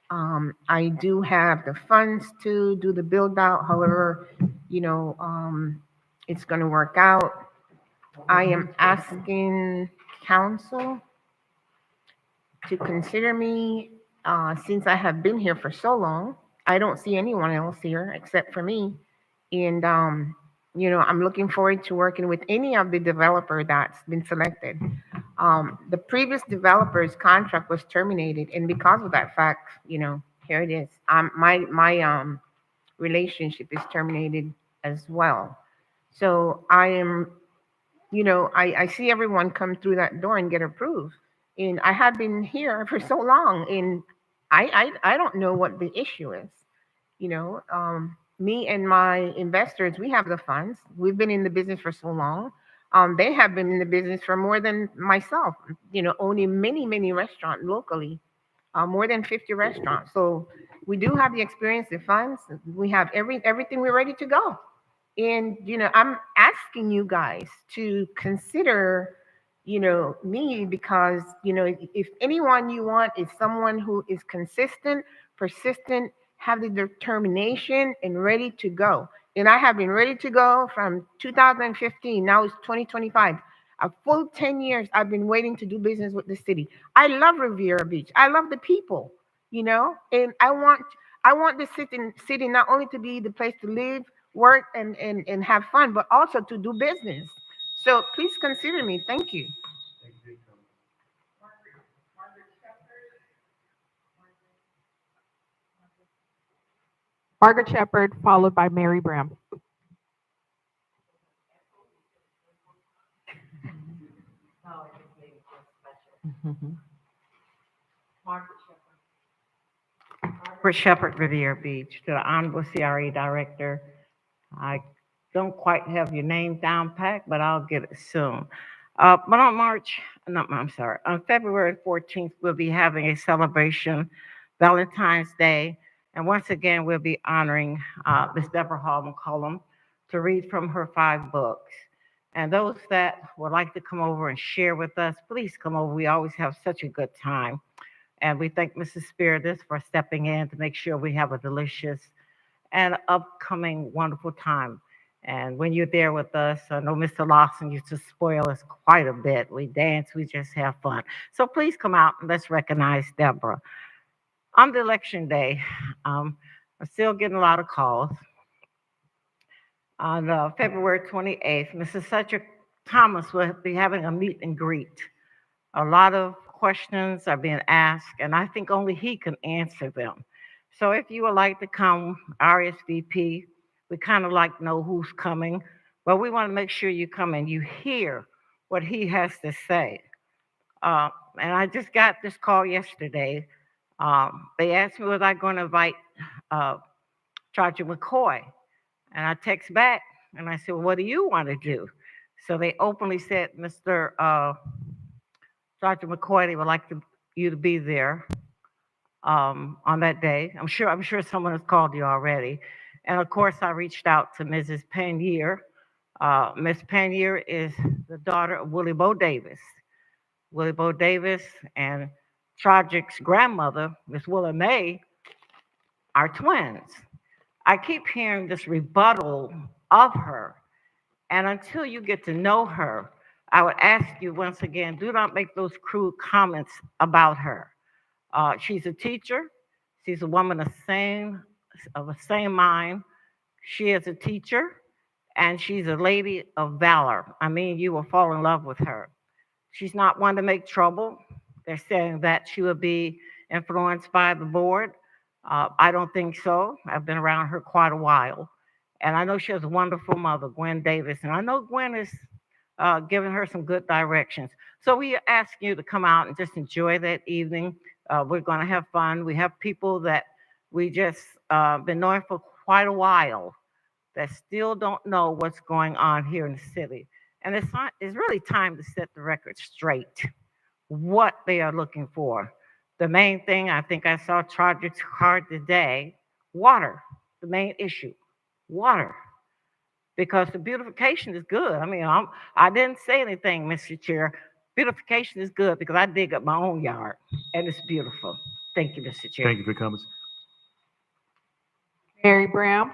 I do have the funds to do the build out. However, it's going to work out. I am asking council to consider me since I have been here for so long. I don't see anyone else here except for me. And, I'm looking forward to working with any of the developer that's been selected. The previous developer's contract was terminated. And because of that fact, here it is. My relationship is terminated as well. So I am I see everyone come through that door and get approved. And I have been here for so long, and I don't know what the issue is. Me and my investors, we have the funds. We've been in the business for so long. They have been in the business for more than myself. Owning many restaurants locally, more than 50 restaurants. So we do have the experience, the funds. We have everything. We're ready to go. And, I'm asking you guys to consider, me because, if anyone you want is someone who is consistent, persistent, have the determination and ready to go. And I have been ready to go from 2015. Now it's 2025. A full 10 years I've been waiting to do business with the city. I love Riviera Beach. I love the people, and I want the city not only to be the place to live, work, and have fun, but also to do business. So please consider me. Thank you. Margaret Shepherd, followed by Mary Brown. Margaret Shepherd, Riviera Beach, to the Honorable CRA Director. I don't quite have your name down packed, but I'll get it soon. But on February 14th, we'll be having a celebration, Valentine's Day. And once again, we'll be honoring Miss Deborah Hall McCollum to read from her 5 books. And those that would like to come over and share with us, please come over. We always have such a good time. And we thank Mrs. Spiritus for stepping in to make sure we have a delicious and upcoming wonderful time. And when you're there with us, I know Mr. Lawson used to spoil us quite a bit. We dance, we just have fun. So please come out and let's recognize Deborah. On the election day, I'm still getting a lot of calls. On February 28th, Mrs. Cedric Thomas will be having a meet and greet. A lot of questions are being asked, and I think only he can answer them. So if you would like to come, RSVP, we kind of like know who's coming, but we want to make sure you come and you hear what he has to say. And I just got this call yesterday. They asked me was I going to invite Charger McCoy, and I text back and I said, well, what do you want to do? So they openly said, Mr. Dr. McCoy, they would like you to be there on that day. I'm sure someone has called you already. And of course, I reached out to Mrs. Pannier. Miss Pannier is the daughter of Willie Bo Davis. Willie Bo Davis and Trogic's grandmother, Miss Willa Mae, are twins. I keep hearing this rebuttal of her. And until you get to know her, I would ask you once again, do not make those crude comments about her. She's a teacher. She's a woman of the same mind. She is a teacher, and she's a lady of valor. I mean, you will fall in love with her. She's not one to make trouble. They're saying that she would be influenced by the board. I don't think so. I've been around her quite a while. And I know she has a wonderful mother, Gwen Davis. And I know Gwen is giving her some good directions. So we ask you to come out and just enjoy that evening. We're going to have fun. We have people that we just been knowing for quite a while that still don't know what's going on here in the city. And it's really time to set the record straight, what they are looking for. The main thing, I think I saw Trogic's card today, water, the main issue, water. because the beautification is good. I mean, I didn't say anything, Mr. Chair. Beautification is good because I dig up my own yard and it's beautiful. Thank you, Mr. Chair. Thank you for your comments. Mary Brown.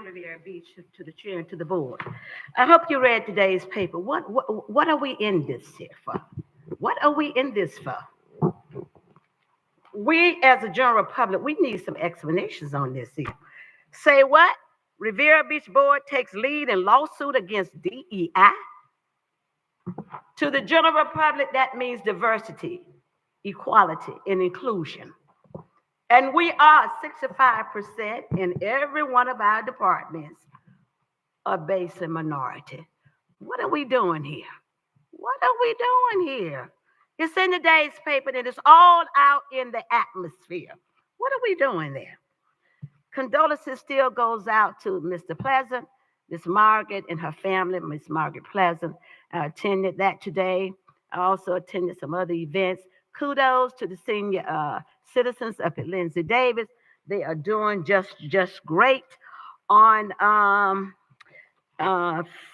Riviera Beach, to the chair and to the board. I hope you read today's paper. What are we in this here for? What are we in this for? We, as a general public, we need some explanations on this here. Say what? Riviera Beach Board takes lead in lawsuit against DEI? To the general public, that means diversity, equality, and inclusion. And we are 65% in every one of our departments are based in minority. What are we doing here? What are we doing here? It's in today's paper and it's all out in the atmosphere. What are we doing there? Condolences still goes out to Mr. Pleasant, Miss Margaret and her family, Miss Margaret Pleasant. I attended that today. I also attended some other events. Kudos to the senior citizens up at Lindsay Davis. They are doing just great. On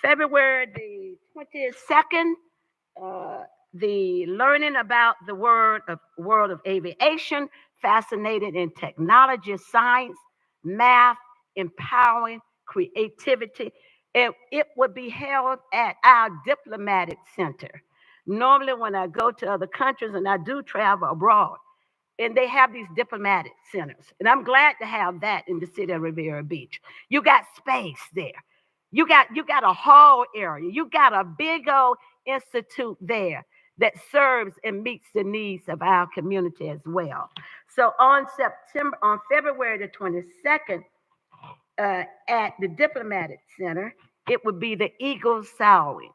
February the 22nd, the learning about the world of aviation, fascinated in technology, science, math, empowering creativity. It would be held at our diplomatic center. Normally, when I go to other countries and I do travel abroad, and they have these diplomatic centers, and I'm glad to have that in the city of Riviera Beach. You got space there. You got a hall area. You got a big old institute there that serves and meets the needs of our community as well. So on February the 22nd, at the Diplomatic Center, it would be the Eagle Sowing.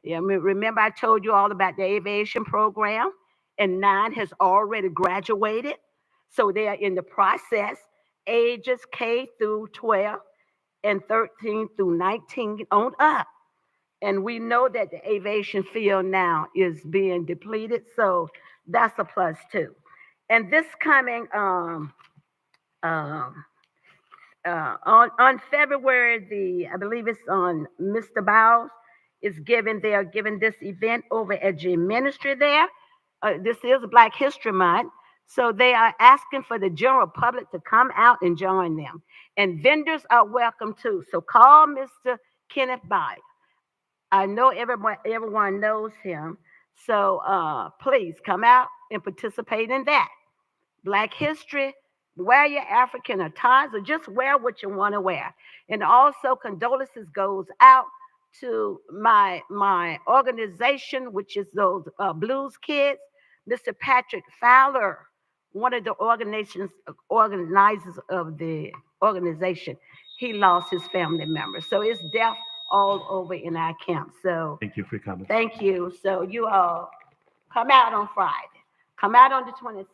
Yeah, remember I told you all about the aviation program, and 9 has already graduated. So they are in the process, ages K through 12 and 13 through 19 on up. And we know that the aviation field now is being depleted, so that's a plus too. And this coming on February I believe it's on Mr. Bowles they are giving this event over at G Ministry there. This is Black History Month. So they are asking for the general public to come out and join them. And vendors are welcome too. So call Mr. Kenneth Byer. I know everyone knows him. So please come out and participate in that. Black History, wear your African attires or just wear what you want to wear. And also condolences goes out to my organization, which is those Blues Kids, Mr. Patrick Fowler, one of the organizers of the organization. He lost his family member. So it's death all over in our camp. So Thank you for your comments. thank you. So you all come out on Friday. Come out on the 22nd.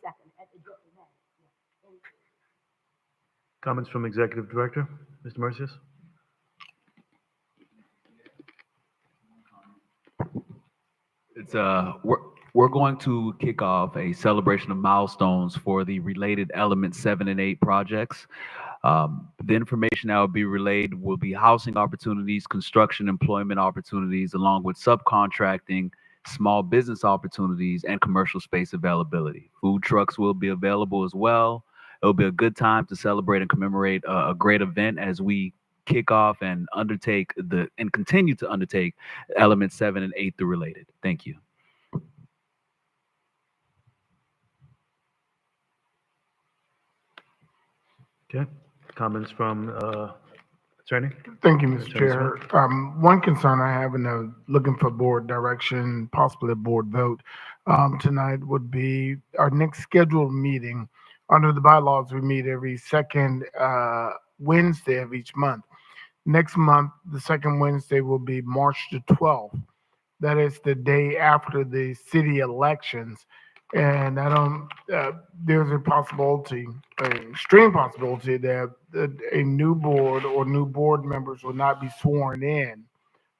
Comments from Executive Director, Mr. Mercius? It's we're going to kick off a celebration of milestones for the related Element 7 and 8 projects. The information that will be relayed will be housing opportunities, construction employment opportunities, along with subcontracting, small business opportunities, and commercial space availability. Food trucks will be available as well. It'll be a good time to celebrate and commemorate a great event as we kick off and continue to undertake Element 7 and 8 the related. Thank you. Okay. Comments from Attorney? Thank you, Mr. Attorney Chair. Smith? One concern I have in looking for board direction, possibly a board vote tonight, would be our next scheduled meeting. Under the bylaws, we meet every second Wednesday of each month. Next month, the second Wednesday will be March the 12th. That is the day after the city elections. And I don't, there's a possibility, an extreme possibility that a new board or new board members will not be sworn in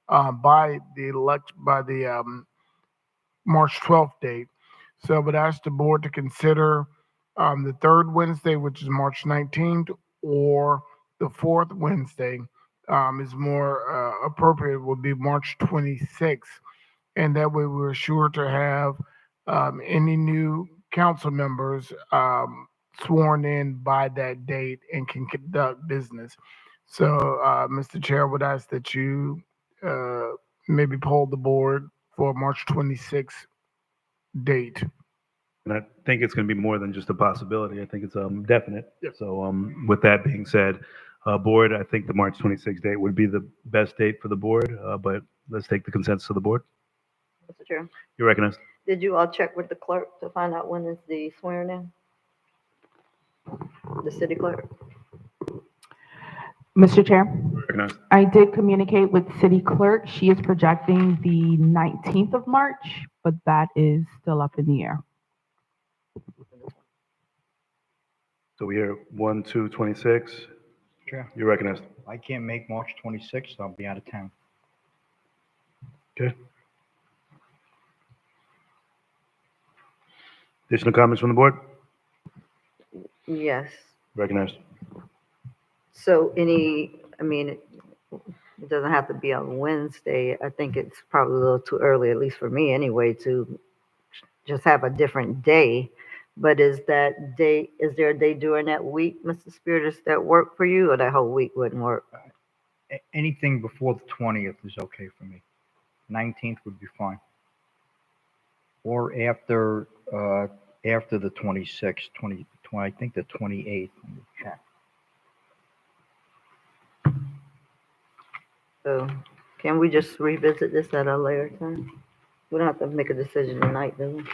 by the March 12th date. So I would ask the board to consider the third Wednesday, which is March 19th, or the fourth Wednesday is more appropriate, would be March 26th. And that way we're sure to have any new council members sworn in by that date and can conduct business. So, Mr. Chair, I would ask that you uh, maybe poll the board for March 26th date. And I think it's going to be more than just a possibility. I think it's definite. Yep. So with that being said, board, I think the March 26th date would be the best date for the board, but let's take the consensus of the board. Mr. Chair, You recognize? did you all check with the clerk to find out when is the swearing in? The city clerk? Mr. Chair, Recognize. I did communicate with city clerk. She is projecting the 19th of March, but that is still up in the air. So we hear 1, 2, 26. Sure. You recognize? I can't make March 26th, I'll be out of town. Okay. Additional comments from the board? Yes. Recognized. So I mean, it doesn't have to be on Wednesday. I think it's probably a little too early, at least for me anyway, to just have a different day. But is there a day during that week, Mr. Spiritus, that work for you, or that whole week wouldn't work? Anything before the 20th is okay for me. 19th would be fine. Or after the 26th, I think the 28th. Let me check. So can we just revisit this at a later time? We don't have to make a decision tonight, do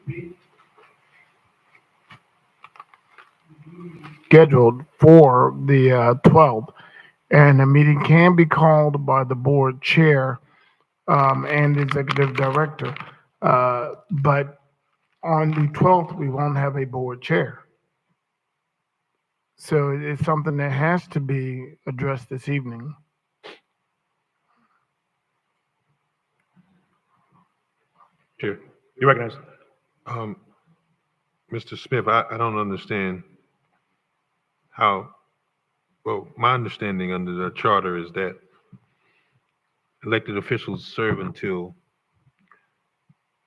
we? Scheduled for the 12th, and the meeting can be called by the board chair and executive director. But on the 12th, we won't have a board chair. So it's something that has to be addressed this evening. Chair. You recognize? Mr. Smith, I don't understand how, well, my understanding under the charter is that elected officials serve until,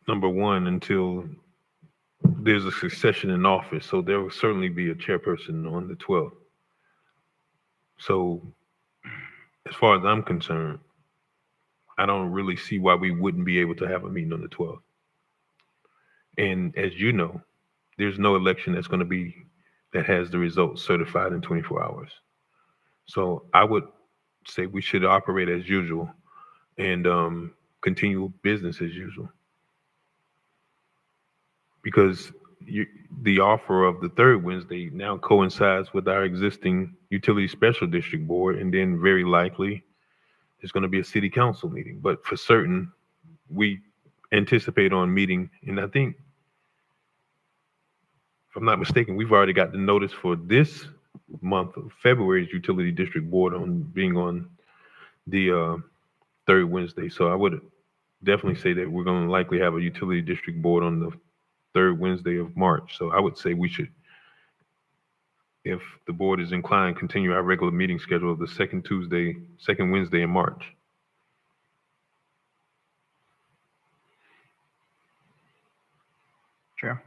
number one, until there's a succession in office. So there will certainly be a chairperson on the 12th. So as far as I'm concerned, I don't really see why we wouldn't be able to have a meeting on the 12th. And as you know, there's no election that has the results certified in 24 hours. So I would say we should operate as usual and continue business as usual. Because the offer of the third Wednesday now coincides with our existing utility special district board, and then very likely there's going to be a city council meeting. But for certain, we anticipate on meeting, and I think, if I'm not mistaken, we've already got the notice for this month of February's utility district board on being on the third Wednesday. So I would definitely say that we're going to likely have a utility district board on the third Wednesday of March. So I would say we should, if the board is inclined, continue our regular meeting schedule of the second Wednesday in March. Chair,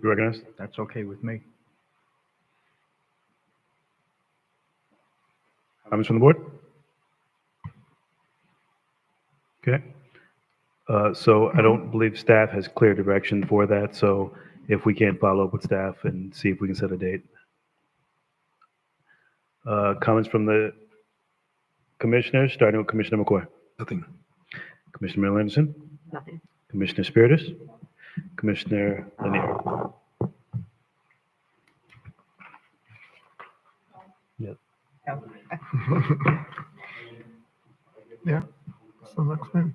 You recognize? that's okay with me. Comments from the board? Okay. So I don't believe staff has clear direction for that. So if we can follow up with staff and see if we can set a date. Comments from the commissioners, starting with Commissioner McCoy. Nothing. Commissioner Miller Anderson. Nothing. Commissioner Spiritus. Commissioner Lanier. Yep. Yeah. So next meeting.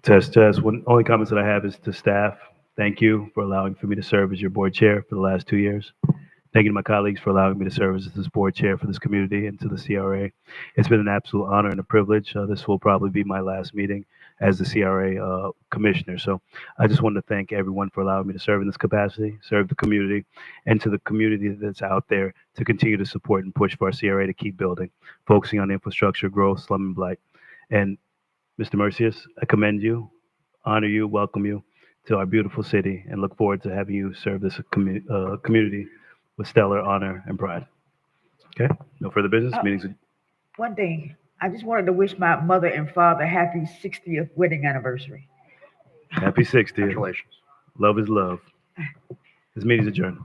Test, test. One only comments that I have is to staff. Thank you for allowing for me to serve as your board chair for the last 2 years. Thank you to my colleagues for allowing me to serve as this board chair for this community and to the CRA. It's been an absolute honor and a privilege. This will probably be my last meeting as the CRA commissioner. So I just wanted to thank everyone for allowing me to serve in this capacity, serve the community, and to the community that's out there to continue to support and push for our CRA to keep building, focusing on infrastructure, growth, slum and blight. And Mr. Mercius, I commend you, honor you, welcome you to our beautiful city, and look forward to having you serve this community with stellar honor and pride. Okay, no further business. Meetings. One thing, I just wanted to wish my mother and father happy 60th wedding anniversary. Happy 60th. Congratulations. Love is love. This meeting is adjourned.